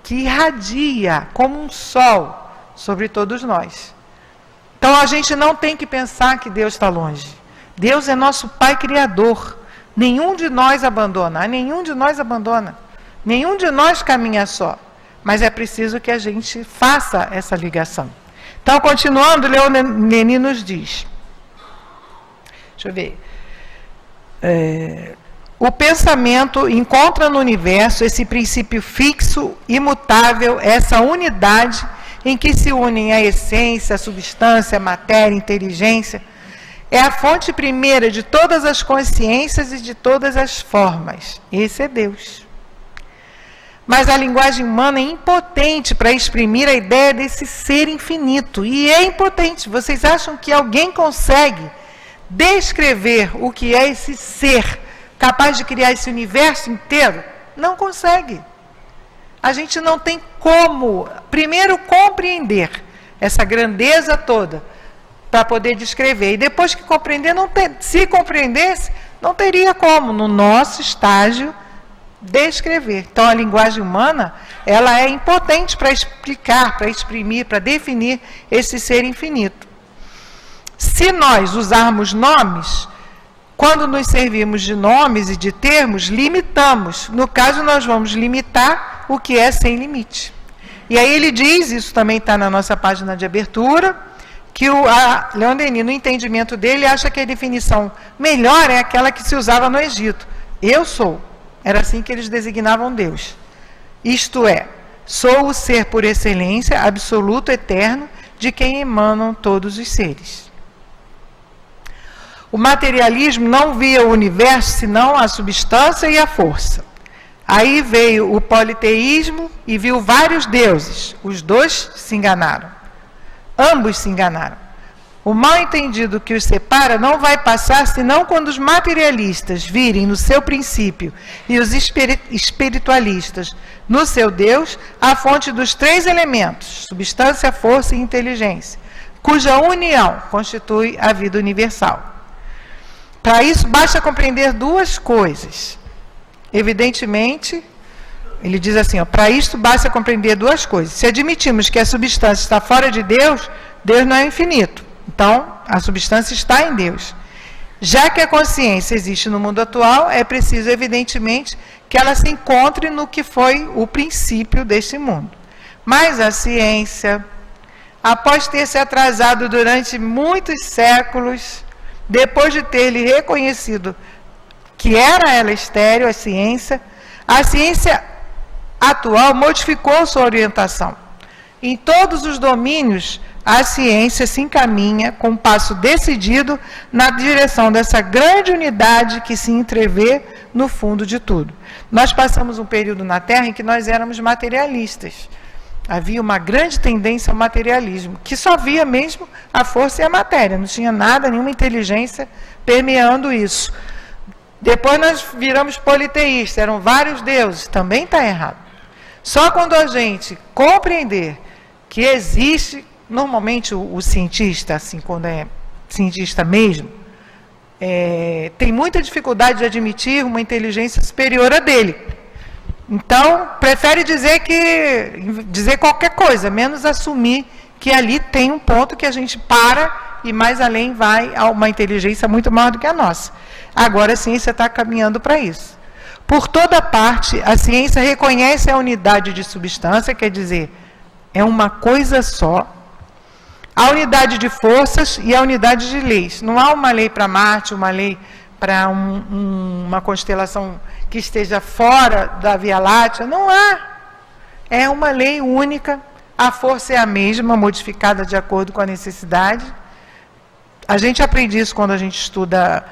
que irradia como um sol sobre todos nós. Então a gente não tem que pensar que Deus está longe. Deus é nosso Pai Criador. Nenhum de nós abandona, nenhum de nós caminha só. Mas é preciso que a gente faça essa ligação. Então, continuando, Leon Denis nos diz, deixa eu ver, o pensamento encontra no universo esse princípio fixo, imutável, essa unidade em que se unem a essência, a substância, a matéria, a inteligência. É a fonte primeira de todas as consciências e de todas as formas. Esse é Deus. Mas a linguagem humana é impotente para exprimir a ideia desse ser infinito. E é impotente. Vocês acham que alguém consegue descrever o que é esse ser capaz de criar esse universo inteiro? Não consegue. A gente não tem como, primeiro, compreender essa grandeza toda para poder descrever. E depois que compreender, se compreendesse, não teria como, no nosso estágio, descrever. Então, a linguagem humana, ela é impotente para explicar, para exprimir, para definir esse ser infinito. Se nós usarmos nomes, quando nos servimos de nomes e de termos, limitamos. No caso, nós vamos limitar o que é sem limite. E aí ele diz, isso também está na nossa página de abertura, que Leon Denis, no entendimento dele, acha que a definição melhor é aquela que se usava no Egito. Eu sou. Era assim que eles designavam Deus. Isto é, sou o ser por excelência, absoluto, eterno, de quem emanam todos os seres. O materialismo não via o universo senão a substância e a força. Aí veio o politeísmo e viu vários deuses. Os dois se enganaram. Ambos se enganaram. O mal entendido que os separa não vai passar senão quando os materialistas virem no seu princípio e os espiritualistas no seu Deus a fonte dos três elementos, substância, força e inteligência, cuja união constitui a vida universal. Para isso, basta compreender duas coisas. Evidentemente, ele diz assim, para isto basta compreender duas coisas. Se admitimos que a substância está fora de Deus, Deus não é infinito. Então, a substância está em Deus. Já que a consciência existe no mundo atual, é preciso, evidentemente, que ela se encontre no que foi o princípio deste mundo. Mas a ciência, após ter se atrasado durante muitos séculos, depois de ter lhe reconhecido que era ela estéril, a ciência atual modificou sua orientação. Em todos os domínios, a ciência se encaminha com um passo decidido na direção dessa grande unidade que se entrevê no fundo de tudo. Nós passamos um período na Terra em que nós éramos materialistas. Havia uma grande tendência ao materialismo, que só via mesmo a força e a matéria, não tinha nada, nenhuma inteligência permeando isso. Depois nós viramos politeístas, eram vários deuses, também está errado. Só quando a gente compreender que existe, normalmente o cientista, assim, quando é cientista mesmo, tem muita dificuldade de admitir uma inteligência superior a dele. Então, prefere dizer qualquer coisa, menos assumir que ali tem um ponto que a gente para e mais além vai a uma inteligência muito maior do que a nossa. Agora a ciência está caminhando para isso. Por toda parte, a ciência reconhece a unidade de substância, quer dizer, é uma coisa só, a unidade de forças e a unidade de leis. Não há uma lei para Marte, uma lei para uma constelação que esteja fora da Via Láctea, não há. É uma lei única, a força é a mesma, modificada de acordo com a necessidade. A gente aprende isso quando a gente estuda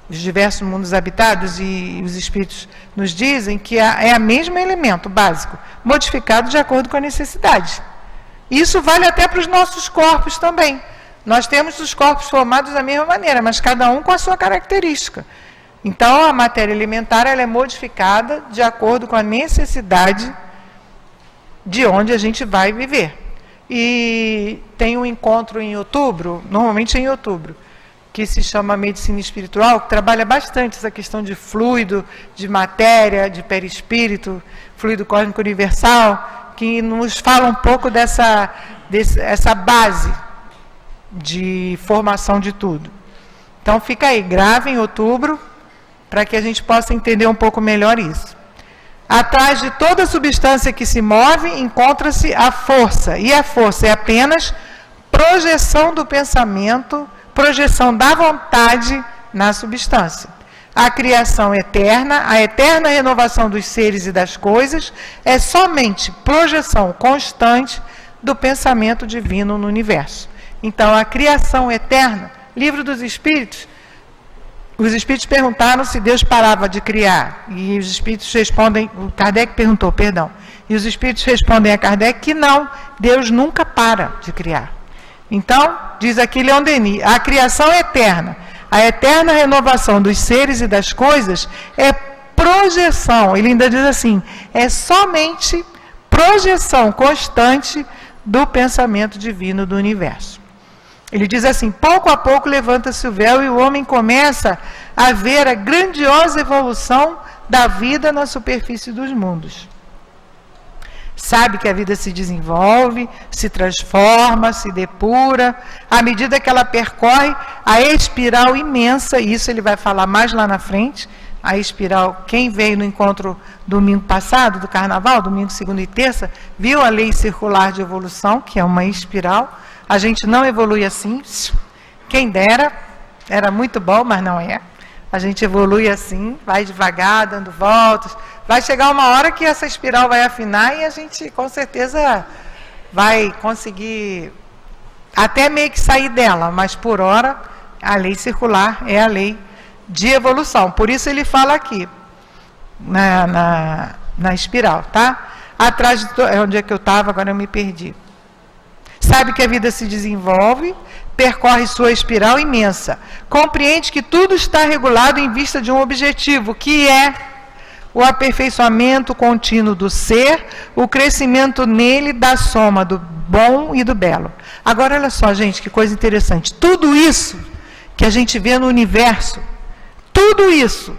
os diversos mundos habitados e os espíritos nos dizem que é o mesmo elemento básico, modificado de acordo com a necessidade. Isso vale até para os nossos corpos também. Nós temos os corpos formados da mesma maneira, mas cada um com a sua característica. Então, a matéria elementar ela é modificada de acordo com a necessidade de onde a gente vai viver. E tem um encontro em outubro, normalmente em outubro, que se chama Medicina Espiritual, que trabalha bastante essa questão de fluido, de matéria, de perispírito, fluido cósmico universal, que nos fala um pouco dessa base de formação de tudo. Então fica aí, grave em outubro, para que a gente possa entender um pouco melhor isso. Atrás de toda substância que se move, encontra-se a força, e a força é apenas projeção do pensamento, projeção da vontade na substância. A criação eterna, a eterna renovação dos seres e das coisas, é somente projeção constante do pensamento divino no universo. Então, a criação eterna, Livro dos Espíritos, os Espíritos perguntaram se Deus parava de criar, e os Espíritos respondem, o Kardec perguntou, e os Espíritos respondem a Kardec que não, Deus nunca para de criar. Então, diz aqui Leon Denis, a criação eterna, a eterna renovação dos seres e das coisas é projeção, ele ainda diz assim, é somente projeção constante do pensamento divino do universo. Ele diz assim, pouco a pouco levanta-se o véu e o homem começa a ver a grandiosa evolução da vida na superfície dos mundos. Sabe que a vida se desenvolve, se transforma, se depura, à medida que ela percorre a espiral imensa, e isso ele vai falar mais lá na frente, a espiral, quem veio no encontro domingo passado, do carnaval, domingo, segunda e terça, viu a lei circular de evolução, que é uma espiral. A gente não evolui assim, quem dera, era muito bom, mas não é. A gente evolui assim, vai devagar, dando voltas. Vai chegar uma hora que essa espiral vai afinar e a gente, com certeza, vai conseguir até meio que sair dela. Mas, por hora, a lei circular é a lei de evolução. Por isso ele fala aqui, na espiral, tá? Atrás de... Onde é que eu estava? Agora eu me perdi. Sabe que a vida se desenvolve, percorre sua espiral imensa. Compreende que tudo está regulado em vista de um objetivo, que é o aperfeiçoamento contínuo do ser, o crescimento nele da soma do bom e do belo. Agora, olha só, gente, que coisa interessante. Tudo isso que a gente vê no universo, tudo isso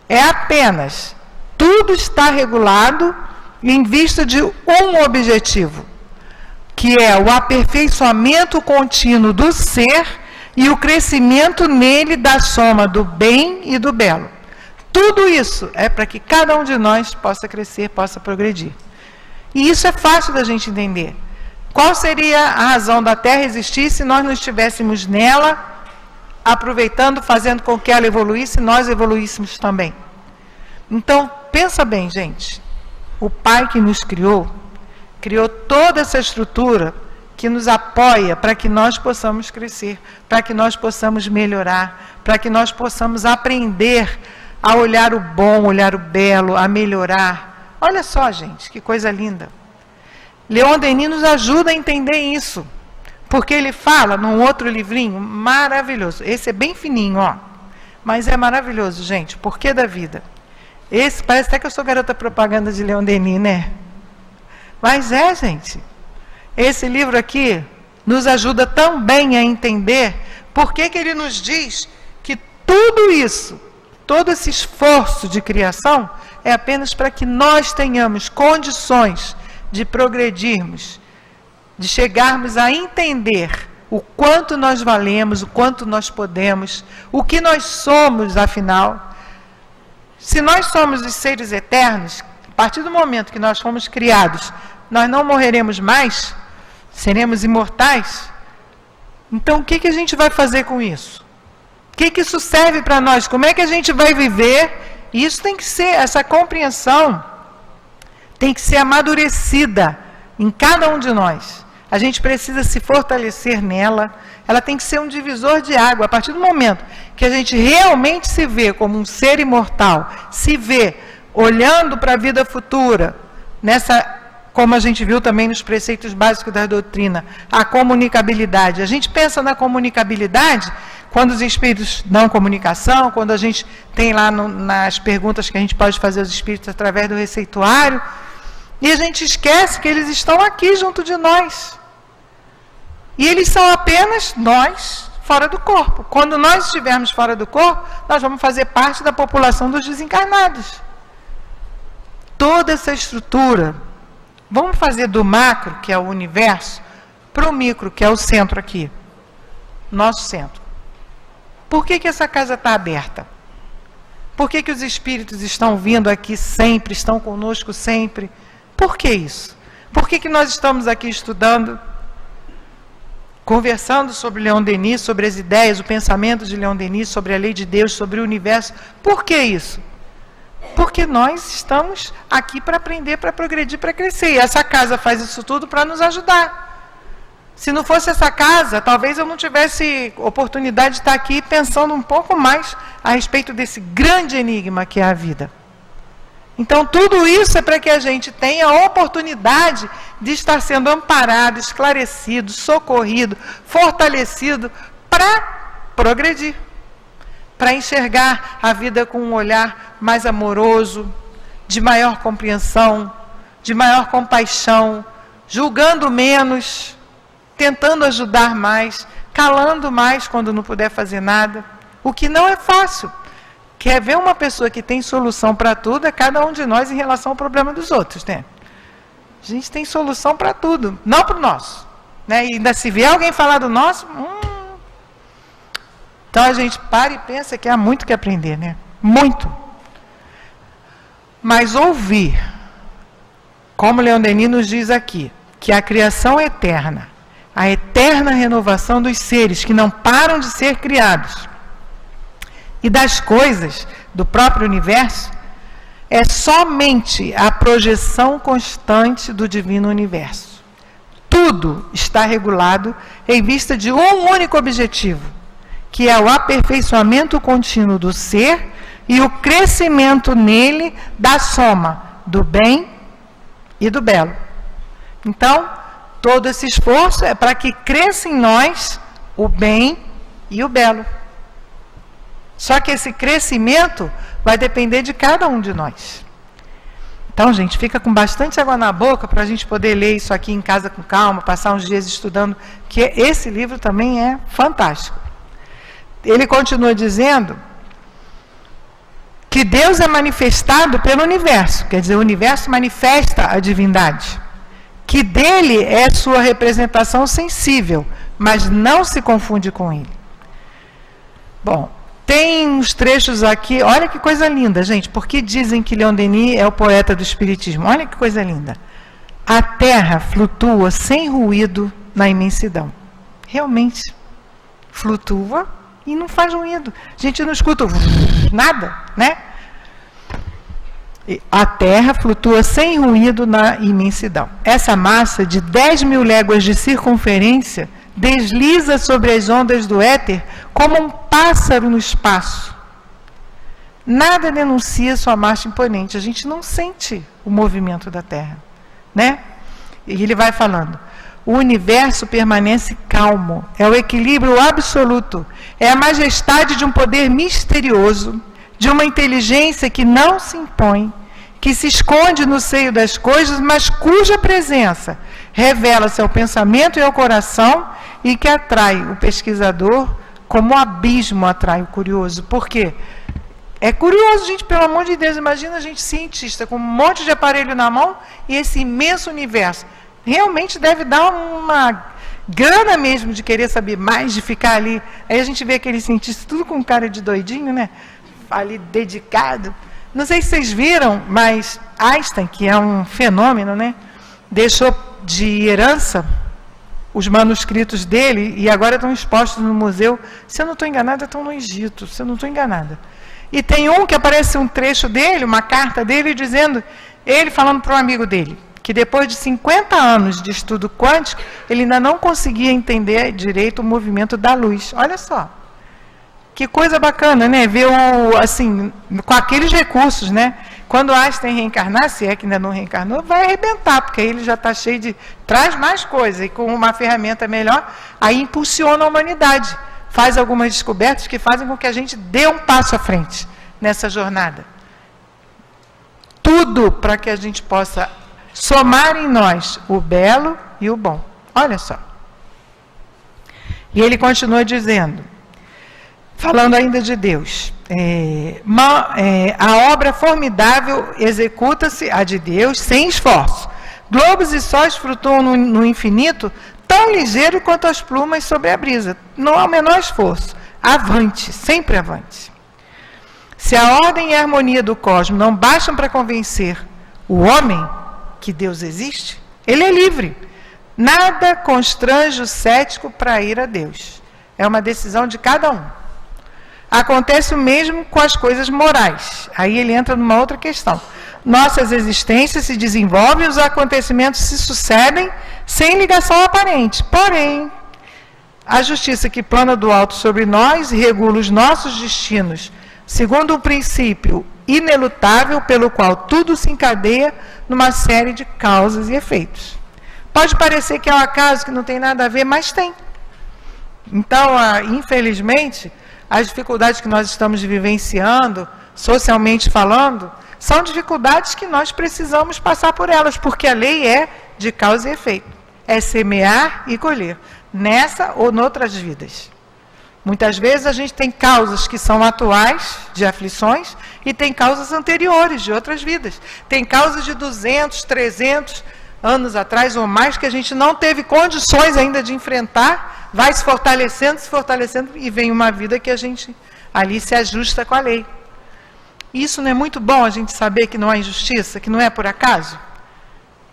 é apenas, tudo está regulado em vista de um objetivo, que é o aperfeiçoamento contínuo do ser e o crescimento nele da soma do bem e do belo. Tudo isso é para que cada um de nós possa crescer, possa progredir. E isso é fácil da gente entender. Qual seria a razão da Terra existir se nós não estivéssemos nela, aproveitando, fazendo com que ela evoluísse, nós evoluíssemos também? Então, pensa bem, gente. O Pai que nos criou toda essa estrutura que nos apoia para que nós possamos crescer, para que nós possamos melhorar, para que nós possamos aprender a olhar o bom, olhar o belo, a melhorar. Olha só, gente, que coisa linda. Leon Denis nos ajuda a entender isso, porque ele fala num outro livrinho maravilhoso. Esse é bem fininho, ó, mas é maravilhoso, gente. O porquê da vida. Esse, parece até que eu sou garota propaganda de Leon Denis, né? Mas é, gente. Esse livro aqui nos ajuda também a entender por que ele nos diz que tudo isso, todo esse esforço de criação é apenas para que nós tenhamos condições de progredirmos, de chegarmos a entender o quanto nós valemos, o quanto nós podemos, o que nós somos, afinal. Se nós somos os seres eternos, a partir do momento que nós fomos criados, nós não morreremos mais, seremos imortais. Então, o que a gente vai fazer com isso? O que isso serve para nós? Como é que a gente vai viver? Isso tem que ser, essa compreensão tem que ser amadurecida em cada um de nós. A gente precisa se fortalecer nela. Ela tem que ser um divisor de água. A partir do momento que a gente realmente se vê como um ser imortal, se vê olhando para a vida futura, como a gente viu também nos preceitos básicos da doutrina, a comunicabilidade. A gente pensa na comunicabilidade quando os espíritos dão comunicação, quando a gente tem lá nas perguntas que a gente pode fazer aos espíritos através do receituário, e a gente esquece que eles estão aqui junto de nós. E eles são apenas nós fora do corpo. Quando nós estivermos fora do corpo, nós vamos fazer parte da população dos desencarnados. Toda essa estrutura, vamos fazer do macro, que é o universo, para o micro, que é o centro aqui. Nosso centro. Por que essa casa está aberta? Por que os espíritos estão vindo aqui sempre, estão conosco sempre? Por que isso? Por que nós estamos aqui estudando, conversando sobre Leon Denis, sobre as ideias, o pensamento de Leon Denis, sobre a lei de Deus, sobre o universo? Por que isso? Porque nós estamos aqui para aprender, para progredir, para crescer. E essa casa faz isso tudo para nos ajudar. Se não fosse essa casa, talvez eu não tivesse oportunidade de estar aqui pensando um pouco mais a respeito desse grande enigma que é a vida. Então, tudo isso é para que a gente tenha a oportunidade de estar sendo amparado, esclarecido, socorrido, fortalecido para progredir, para enxergar a vida com um olhar mais amoroso, de maior compreensão, de maior compaixão, julgando menos, tentando ajudar mais, calando mais quando não puder fazer nada, o que não é fácil. Quer ver uma pessoa que tem solução para tudo? É cada um de nós em relação ao problema dos outros, né? A gente tem solução para tudo, não para o nosso, né? E ainda se vier alguém falar do nosso, então a gente para e pensa que há muito que aprender, né? Muito. Mas ouvir, como Leon Denis nos diz aqui, que a criação é eterna, a eterna renovação dos seres que não param de ser criados e das coisas do próprio universo, é somente a projeção constante do divino universo. Tudo está regulado em vista de um único objetivo, que é o aperfeiçoamento contínuo do ser e o crescimento nele da soma do bem e do belo. Então, todo esse esforço é para que cresça em nós o bem e o belo. Só que esse crescimento vai depender de cada um de nós. Então, gente, fica com bastante água na boca para a gente poder ler isso aqui em casa com calma, passar uns dias estudando, que esse livro também é fantástico. ele continua dizendo que Deus é manifestado pelo universo, quer dizer, o universo manifesta a divindade, que dele é sua representação sensível, mas não se confunde com ele. Bom, tem uns trechos aqui, olha que coisa linda, gente, porque dizem que Leon Denis é o poeta do Espiritismo, olha que coisa linda. A Terra flutua sem ruído na imensidão. Realmente, flutua e não faz ruído. A gente não escuta nada, né? A Terra flutua sem ruído na imensidão. Essa massa de 10.000 léguas de circunferência desliza sobre as ondas do éter como um pássaro no espaço. Nada denuncia sua marcha imponente. A gente não sente o movimento da Terra, né? E ele vai falando: o universo permanece calmo, é o equilíbrio absoluto, é a majestade de um poder misterioso, de uma inteligência que não se impõe, que se esconde no seio das coisas, mas cuja presença revela-se ao pensamento e ao coração e que atrai o pesquisador como o abismo atrai o curioso. Por quê? É curioso, gente, pelo amor de Deus, imagina a gente cientista com um monte de aparelho na mão e esse imenso universo. Realmente deve dar uma gana mesmo de querer saber mais, de ficar ali. Aí a gente vê aquele cientista tudo com cara de doidinho, né? Ali dedicado. Não sei se vocês viram, mas Einstein, que é um fenômeno, né? Deixou de herança os manuscritos dele e agora estão expostos no museu. Se eu não estou enganada, estão no Egito, se eu não estou enganada. E tem um que aparece um trecho dele, uma carta dele, dizendo, ele falando para um amigo dele, que depois de 50 anos de estudo quântico, ele ainda não conseguia entender direito o movimento da luz. Olha só. Que coisa bacana, né? Ver assim, com aqueles recursos, né? Quando Einstein reencarnar, se é que ainda não reencarnou, vai arrebentar, porque aí ele já está cheio de... Traz mais coisa, e com uma ferramenta melhor, aí impulsiona a humanidade. Faz algumas descobertas que fazem com que a gente dê um passo à frente nessa jornada. Tudo para que a gente possa somar em nós o belo e o bom. Olha só. E ele continua dizendo, falando ainda de Deus, a obra formidável executa-se, a de Deus, sem esforço. Globos e sóis flutuam no infinito, tão ligeiro quanto as plumas sobre a brisa. Não há o menor esforço. Avante, sempre avante. Se a ordem e a harmonia do cosmos não bastam para convencer o homem que Deus existe, ele é livre. Nada constrange o cético para ir a Deus. É uma decisão de cada um. Acontece o mesmo com as coisas morais. Aí ele entra numa outra questão. Nossas existências se desenvolvem e os acontecimentos se sucedem sem ligação aparente. Porém, a justiça que plana do alto sobre nós regula os nossos destinos, segundo um princípio inelutável pelo qual tudo se encadeia numa série de causas e efeitos. Pode parecer que é um acaso, que não tem nada a ver, mas tem. Então, infelizmente, as dificuldades que nós estamos vivenciando, socialmente falando, são dificuldades que nós precisamos passar por elas, porque a lei é de causa e efeito. É semear e colher, nessa ou noutras vidas. Muitas vezes a gente tem causas que são atuais, de aflições, e tem causas anteriores, de outras vidas. Tem causas de 200, 300 anos atrás ou mais, que a gente não teve condições ainda de enfrentar, vai se fortalecendo, e vem uma vida que a gente ali se ajusta com a lei. Isso não é muito bom, a gente saber que não há injustiça, que não é por acaso?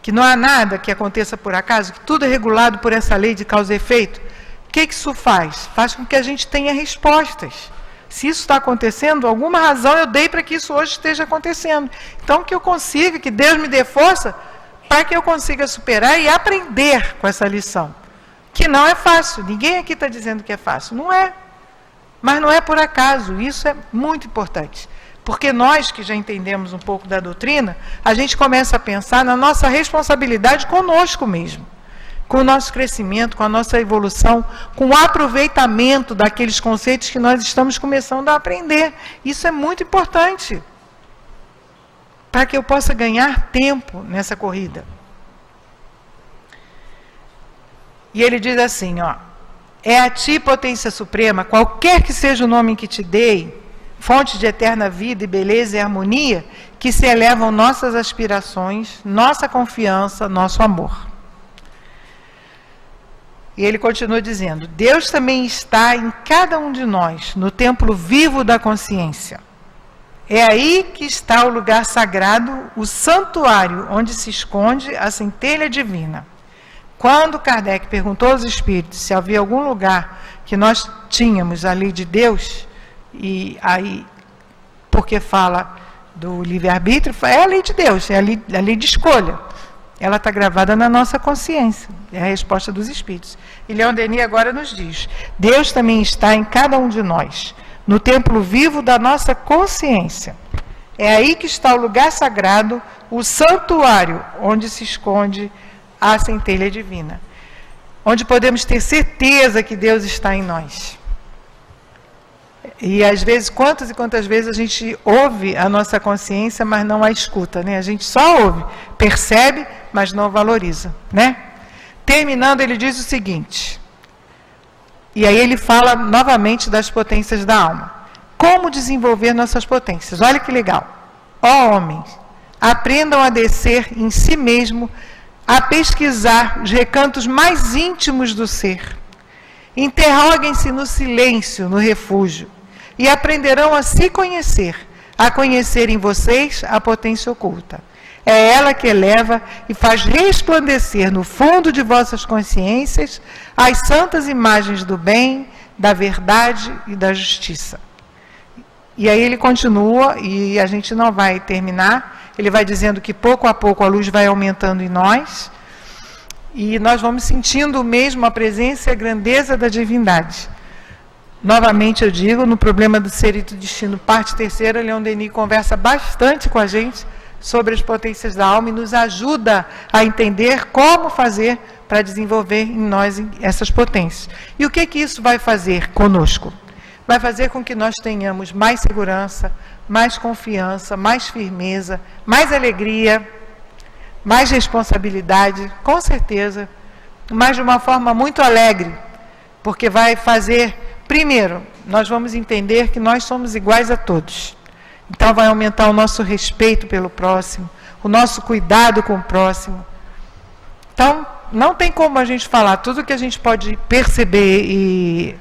Que não há nada que aconteça por acaso, que tudo é regulado por essa lei de causa e efeito? O que isso faz? Faz com que a gente tenha respostas. Se isso está acontecendo, alguma razão eu dei para que isso hoje esteja acontecendo. Então, que eu consiga, que Deus me dê força para que eu consiga superar e aprender com essa lição. Que não é fácil. Ninguém aqui está dizendo que é fácil. Não é. Mas não é por acaso. Isso é muito importante. Porque nós que já entendemos um pouco da doutrina, a gente começa a pensar na nossa responsabilidade conosco mesmo. Com o nosso crescimento, com a nossa evolução, com o aproveitamento daqueles conceitos que nós estamos começando a aprender. Isso é muito importante. Para que eu possa ganhar tempo nessa corrida. E ele diz assim, ó, É a ti, potência suprema, qualquer que seja o nome que te dei, fonte de eterna vida e beleza e harmonia, que se elevam nossas aspirações, nossa confiança, nosso amor. E ele continua dizendo: Deus também está em cada um de nós, no templo vivo da consciência. É aí que está o lugar sagrado, o santuário, onde se esconde a centelha divina. Quando Kardec perguntou aos espíritos se havia algum lugar que nós tínhamos a lei de Deus, e aí, porque fala do livre-arbítrio, é a lei de Deus, é a lei de escolha. Ela está gravada na nossa consciência. É a resposta dos espíritos. E Leon Denis agora nos diz: Deus também está em cada um de nós, no templo vivo da nossa consciência. É aí que está o lugar sagrado, o santuário, onde se esconde a centelha divina. Onde podemos ter certeza que Deus está em nós. E às vezes, quantas e quantas vezes a gente ouve a nossa consciência, mas não a escuta, né? A gente só ouve, percebe, mas não valoriza, né? Terminando, ele diz o seguinte, e aí ele fala novamente das potências da alma. Como desenvolver nossas potências? Olha que legal. Ó homens, aprendam a descer em si mesmo, a pesquisar os recantos mais íntimos do ser. Interroguem-se no silêncio, no refúgio, e aprenderão a se conhecer, a conhecer em vocês a potência oculta. É ela que eleva e faz resplandecer no fundo de vossas consciências as santas imagens do bem, da verdade e da justiça. E aí ele continua, e a gente não vai terminar, ele vai dizendo que pouco a pouco a luz vai aumentando em nós, e nós vamos sentindo mesmo a presença e a grandeza da divindade. Novamente eu digo, no problema do ser e do destino, parte terceira, Leon Denis conversa bastante com a gente sobre as potências da alma e nos ajuda a entender como fazer para desenvolver em nós essas potências. E o que isso vai fazer conosco? Vai fazer com que nós tenhamos mais segurança, mais confiança, mais firmeza, mais alegria, mais responsabilidade, com certeza, mas de uma forma muito alegre, porque vai fazer, primeiro, nós vamos entender que nós somos iguais a todos. Então vai aumentar o nosso respeito pelo próximo, o nosso cuidado com o próximo. Então, não tem como a gente falar tudo que a gente pode perceber e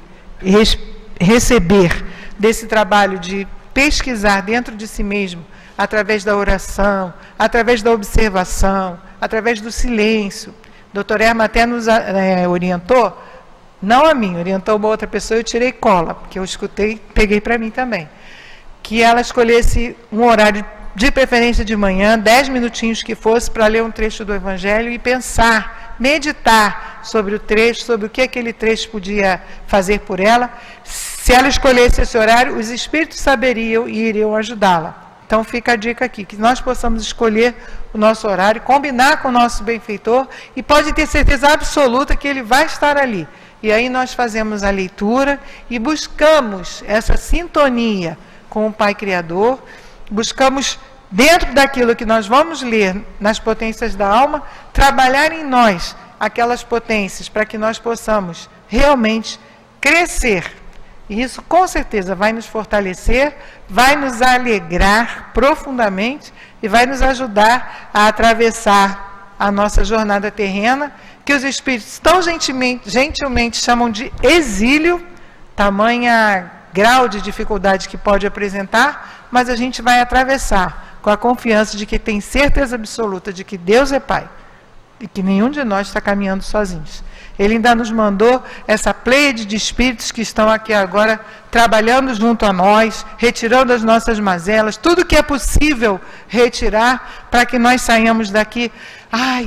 receber desse trabalho de pesquisar dentro de si mesmo, através da oração, através da observação, através do silêncio. O Dr. Erma até nos orientou, não a mim, orientou uma outra pessoa, eu tirei cola, porque eu escutei, peguei para mim também, que ela escolhesse um horário, de preferência de manhã, 10 minutinhos que fosse, para ler um trecho do Evangelho e pensar, meditar sobre o trecho, sobre o que aquele trecho podia fazer por ela. Se ela escolhesse esse horário, os espíritos saberiam e iriam ajudá-la. Então fica a dica aqui, que nós possamos escolher o nosso horário, combinar com o nosso benfeitor, e pode ter certeza absoluta que ele vai estar ali. E aí nós fazemos a leitura e buscamos essa sintonia com o Pai Criador, buscamos, dentro daquilo que nós vamos ler nas potências da alma, trabalhar em nós aquelas potências para que nós possamos realmente crescer. E isso com certeza vai nos fortalecer, vai nos alegrar profundamente e vai nos ajudar a atravessar a nossa jornada terrena, que os espíritos tão gentilmente chamam de exílio, tamanha grau de dificuldade que pode apresentar, mas a gente vai atravessar com a confiança de que tem certeza absoluta de que Deus é Pai e que nenhum de nós está caminhando sozinhos. Ele ainda nos mandou essa pleiade de espíritos que estão aqui agora trabalhando junto a nós, retirando as nossas mazelas, tudo que é possível retirar para que nós saiamos daqui,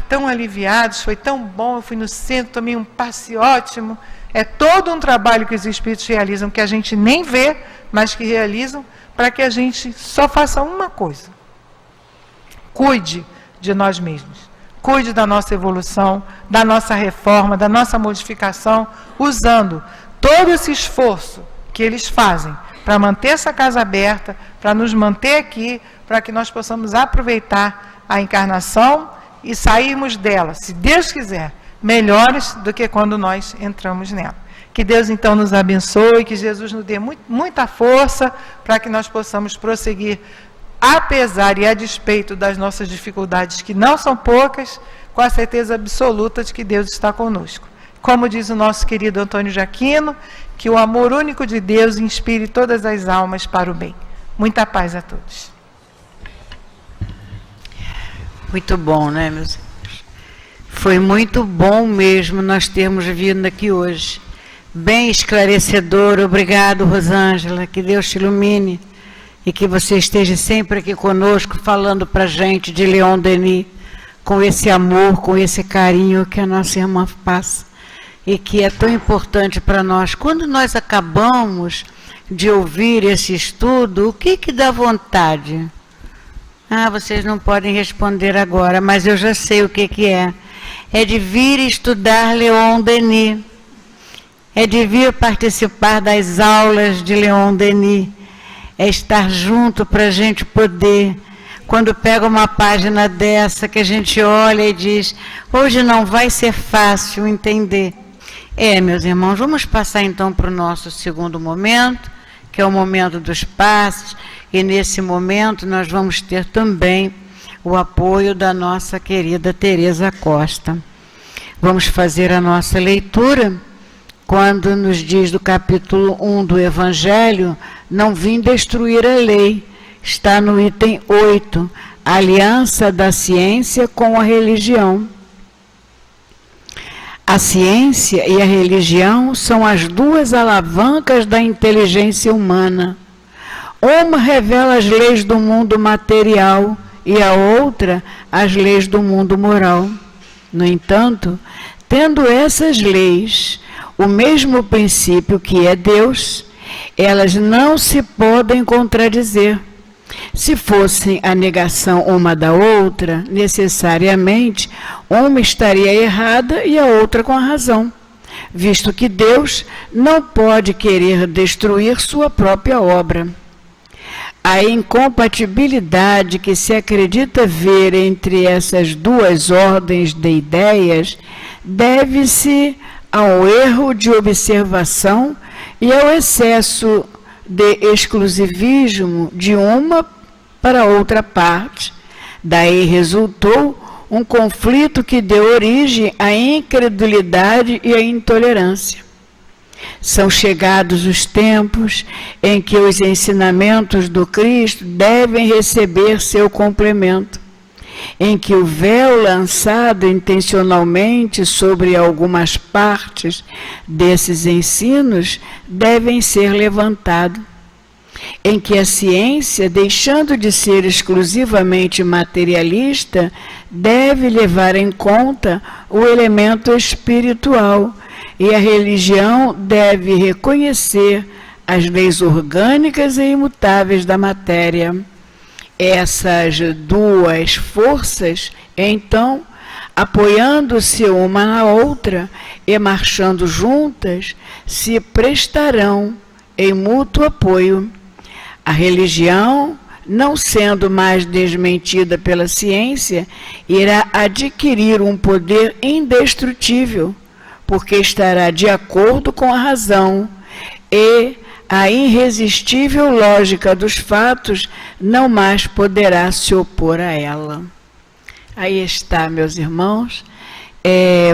tão aliviados, foi tão bom, eu fui no centro, tomei um passe ótimo. É todo um trabalho que os espíritos realizam, que a gente nem vê, mas que realizam, para que a gente só faça uma coisa: cuide de nós mesmos. Cuide da nossa evolução, da nossa reforma, da nossa modificação, usando todo esse esforço que eles fazem para manter essa casa aberta, para nos manter aqui, para que nós possamos aproveitar a encarnação e sairmos dela, se Deus quiser, melhores do que quando nós entramos nela. Que Deus então nos abençoe, que Jesus nos dê muita força para que nós possamos prosseguir, apesar e a despeito das nossas dificuldades, que não são poucas, com a certeza absoluta de que Deus está conosco. Como diz o nosso querido Antônio de Aquino, que o amor único de Deus inspire todas as almas para o bem. Muita paz a todos. Muito bom, né, meus irmãos? Foi muito bom mesmo nós termos vindo aqui hoje. Bem esclarecedor. Obrigado, Rosângela. Que Deus te ilumine e que você esteja sempre aqui conosco, falando para a gente de Leon Denis, com esse amor, com esse carinho que a nossa irmã passa e que é tão importante para nós. Quando nós acabamos de ouvir esse estudo, o que dá vontade? Vocês não podem responder agora, mas eu já sei o que é. É de vir estudar Leon Denis. É de vir participar das aulas de Leon Denis. É estar junto para a gente poder, quando pega uma página dessa, que a gente olha e diz, hoje não vai ser fácil entender. Meus irmãos, vamos passar então para o nosso segundo momento, que é o momento dos passes, e nesse momento nós vamos ter também o apoio da nossa querida Tereza Costa. Vamos fazer a nossa leitura, quando nos diz do capítulo 1 do Evangelho, não vim destruir a lei, está no item 8, a aliança da ciência com a religião. A ciência e a religião são as duas alavancas da inteligência humana. Uma revela as leis do mundo material e a outra as leis do mundo moral. No entanto, tendo essas leis o mesmo princípio que é Deus, elas não se podem contradizer. Se fossem a negação uma da outra, necessariamente, uma estaria errada e a outra com a razão, visto que Deus não pode querer destruir sua própria obra. A incompatibilidade que se acredita ver entre essas duas ordens de ideias deve-se ao erro de observação e ao excesso de exclusivismo de uma para outra parte. Daí resultou um conflito que deu origem à incredulidade e à intolerância. São chegados os tempos em que os ensinamentos do Cristo devem receber seu complemento, em que o véu lançado intencionalmente sobre algumas partes desses ensinos devem ser levantado, em que a ciência, deixando de ser exclusivamente materialista, deve levar em conta o elemento espiritual, e a religião deve reconhecer as leis orgânicas e imutáveis da matéria. Essas duas forças, então, apoiando-se uma na outra e marchando juntas, se prestarão em mútuo apoio. A religião, não sendo mais desmentida pela ciência, irá adquirir um poder indestrutível, porque estará de acordo com a razão e a irresistível lógica dos fatos não mais poderá se opor a ela. Aí está, meus irmãos.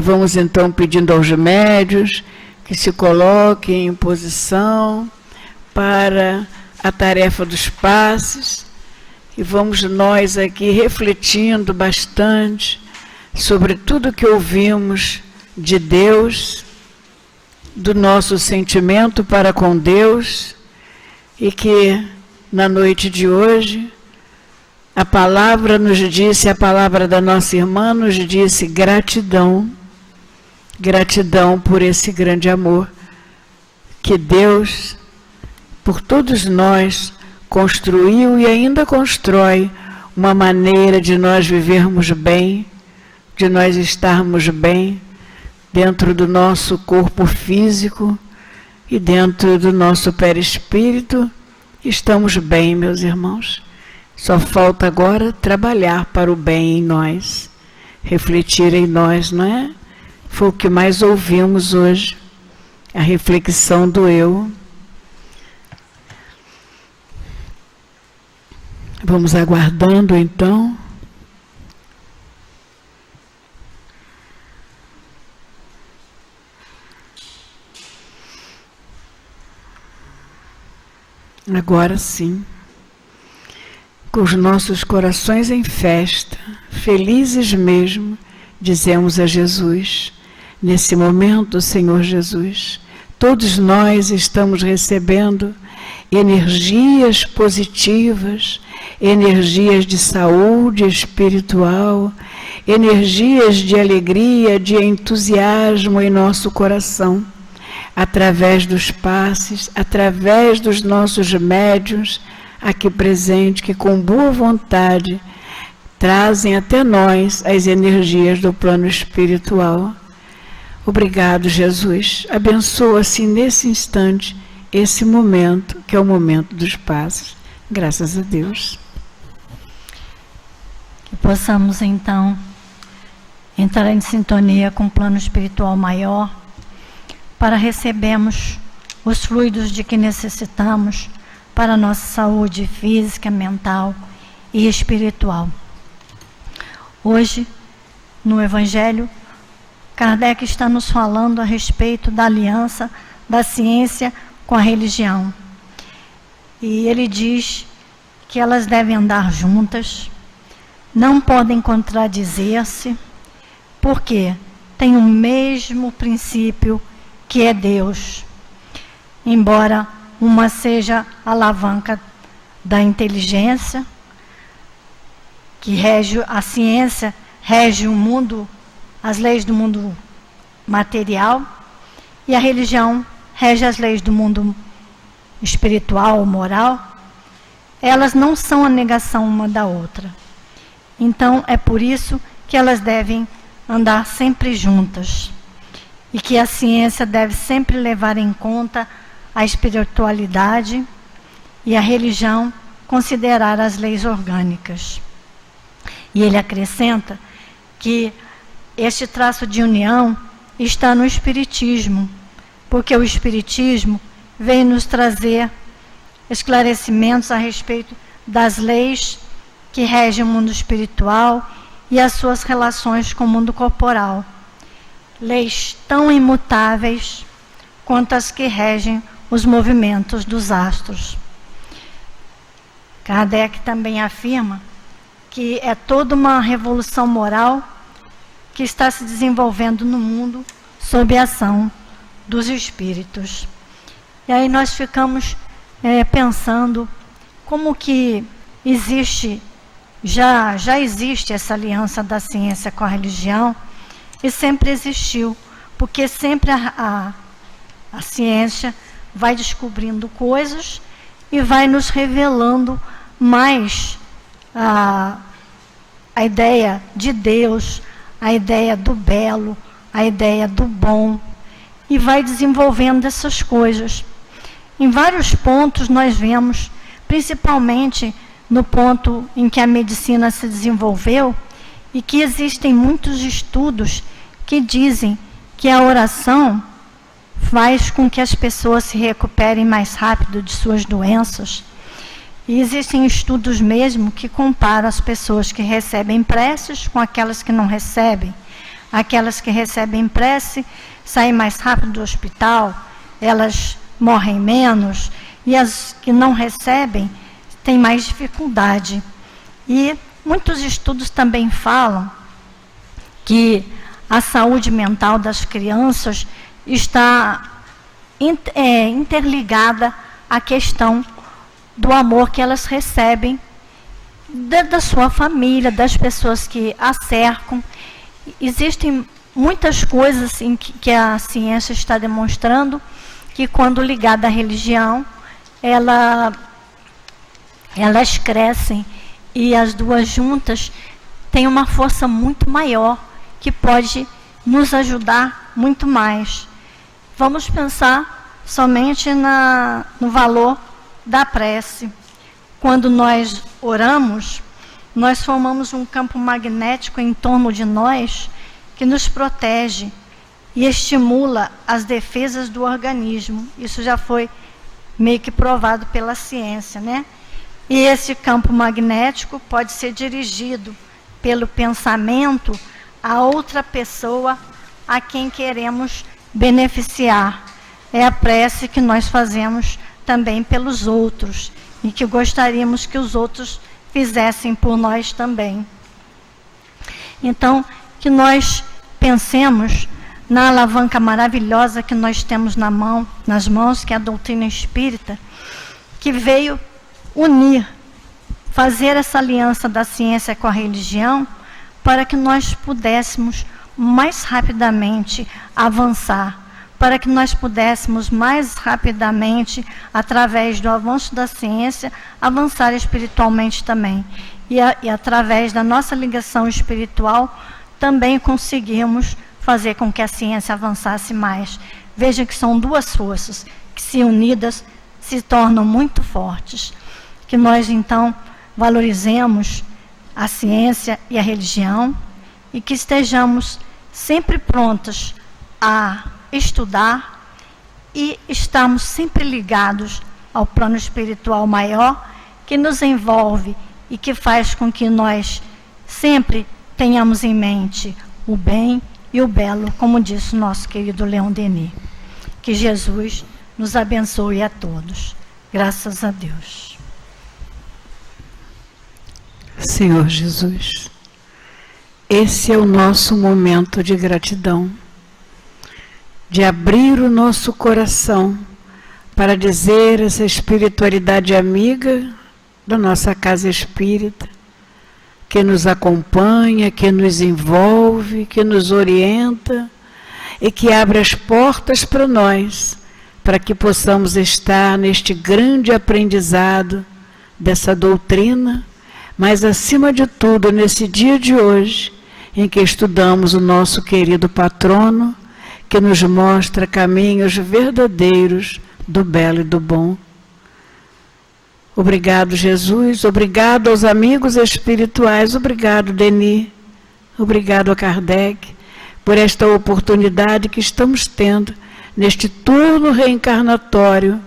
Vamos então pedindo aos médios que se coloquem em posição para a tarefa dos passes, e vamos nós aqui refletindo bastante sobre tudo que ouvimos de Deus, do nosso sentimento para com Deus, e que na noite de hoje a palavra nos disse, a palavra da nossa irmã nos disse gratidão, gratidão por esse grande amor que Deus, por todos nós, construiu e ainda constrói uma maneira de nós vivermos bem, de nós estarmos bem dentro do nosso corpo físico e dentro do nosso perispírito. Estamos bem, meus irmãos. Só falta agora trabalhar para o bem em nós, refletir em nós, não é? Foi o que mais ouvimos hoje. a reflexão do eu. Vamos aguardando então. Agora sim, com os nossos corações em festa, felizes mesmo, dizemos a Jesus, nesse momento, Senhor Jesus, todos nós estamos recebendo energias positivas, energias de saúde espiritual, energias de alegria, de entusiasmo em nosso coração, através dos passes, através dos nossos médiuns aqui presentes, que com boa vontade trazem até nós as energias do plano espiritual. Obrigado, Jesus. Abençoa-se nesse instante, esse momento, que é o momento dos passes. Graças a Deus. Que possamos, então, entrar em sintonia com o plano espiritual maior, para recebermos os fluidos de que necessitamos para a nossa saúde física, mental e espiritual. Hoje, no Evangelho, Kardec está nos falando a respeito da aliança da ciência com a religião. E ele diz que elas devem andar juntas, não podem contradizer-se, porque têm o mesmo princípio que é Deus, embora uma seja a alavanca da inteligência, que rege a ciência, rege o mundo, as leis do mundo material, e a religião rege as leis do mundo espiritual ou moral. Elas não são a negação uma da outra. Então, é por isso que elas devem andar sempre juntas. E que a ciência deve sempre levar em conta a espiritualidade e a religião considerar as leis orgânicas. E ele acrescenta que este traço de união está no Espiritismo, porque o Espiritismo vem nos trazer esclarecimentos a respeito das leis que regem o mundo espiritual e as suas relações com o mundo corporal. Leis tão imutáveis quanto as que regem os movimentos dos astros. Kardec também afirma que é toda uma revolução moral que está se desenvolvendo no mundo sob a ação dos espíritos. E aí nós ficamos pensando como que existe, já existe essa aliança da ciência com a religião, e sempre existiu, porque sempre a ciência vai descobrindo coisas e vai nos revelando mais a ideia de Deus, a ideia do belo, a ideia do bom, e vai desenvolvendo essas coisas. Em vários pontos nós vemos, principalmente no ponto em que a medicina se desenvolveu, e que existem muitos estudos que dizem que a oração faz com que as pessoas se recuperem mais rápido de suas doenças. E existem estudos mesmo que comparam as pessoas que recebem preces com aquelas que não recebem. Aquelas que recebem prece saem mais rápido do hospital, elas morrem menos, e as que não recebem têm mais dificuldade. E muitos estudos também falam que a saúde mental das crianças está interligada à questão do amor que elas recebem da sua família, das pessoas que a cercam. Existem muitas coisas em que a ciência está demonstrando que, quando ligada à religião, elas crescem, e as duas juntas têm uma força muito maior, que pode nos ajudar muito mais. Vamos pensar somente no valor da prece. Quando nós oramos, nós formamos um campo magnético em torno de nós que nos protege e estimula as defesas do organismo. Isso já foi meio que provado pela ciência, né? E esse campo magnético pode ser dirigido pelo pensamento a outra pessoa a quem queremos beneficiar. É a prece que nós fazemos também pelos outros e que gostaríamos que os outros fizessem por nós também. Então, que nós pensemos na alavanca maravilhosa que nós temos nas mãos, que é a doutrina espírita, que veio unir, fazer essa aliança da ciência com a religião, para que nós pudéssemos mais rapidamente avançar, para que nós pudéssemos mais rapidamente, através do avanço da ciência, avançar espiritualmente também. E através da nossa ligação espiritual, também conseguimos fazer com que a ciência avançasse mais. Veja que são duas forças que, se unidas, se tornam muito fortes. Que nós, então, valorizemos a ciência e a religião e que estejamos sempre prontos a estudar e estamos sempre ligados ao plano espiritual maior que nos envolve e que faz com que nós sempre tenhamos em mente o bem e o belo, como disse o nosso querido Leon Denis. Que Jesus nos abençoe a todos. Graças a Deus. Senhor Jesus, esse é o nosso momento de gratidão, de abrir o nosso coração para dizer essa espiritualidade amiga da nossa casa espírita, que nos acompanha, que nos envolve, que nos orienta e que abre as portas para nós, para que possamos estar neste grande aprendizado dessa doutrina, mas acima de tudo, nesse dia de hoje, em que estudamos o nosso querido patrono, que nos mostra caminhos verdadeiros do belo e do bom. Obrigado, Jesus, obrigado aos amigos espirituais, obrigado, Denis, obrigado a Kardec, por esta oportunidade que estamos tendo neste turno reencarnatório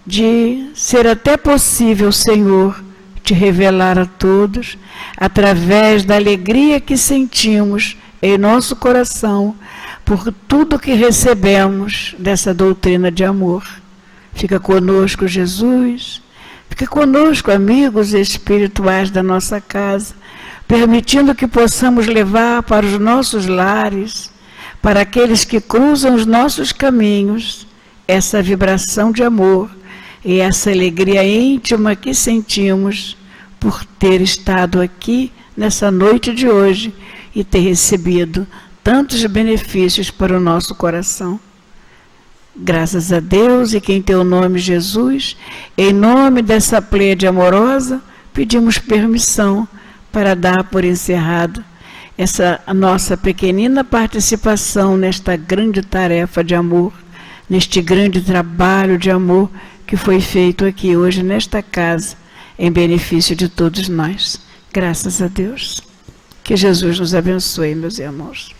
de ser até possível, Senhor, te revelar a todos, através da alegria que sentimos em nosso coração, por tudo que recebemos dessa doutrina de amor. Fica conosco, Jesus, fica conosco, amigos espirituais da nossa casa, permitindo que possamos levar para os nossos lares, para aqueles que cruzam os nossos caminhos, essa vibração de amor e essa alegria íntima que sentimos por ter estado aqui nessa noite de hoje e ter recebido tantos benefícios para o nosso coração. Graças a Deus e que em teu nome, Jesus, em nome dessa pleiade amorosa, pedimos permissão para dar por encerrado essa nossa pequenina participação nesta grande tarefa de amor, neste grande trabalho de amor que foi feito aqui hoje nesta casa, em benefício de todos nós. Graças a Deus. Que Jesus nos abençoe, meus irmãos.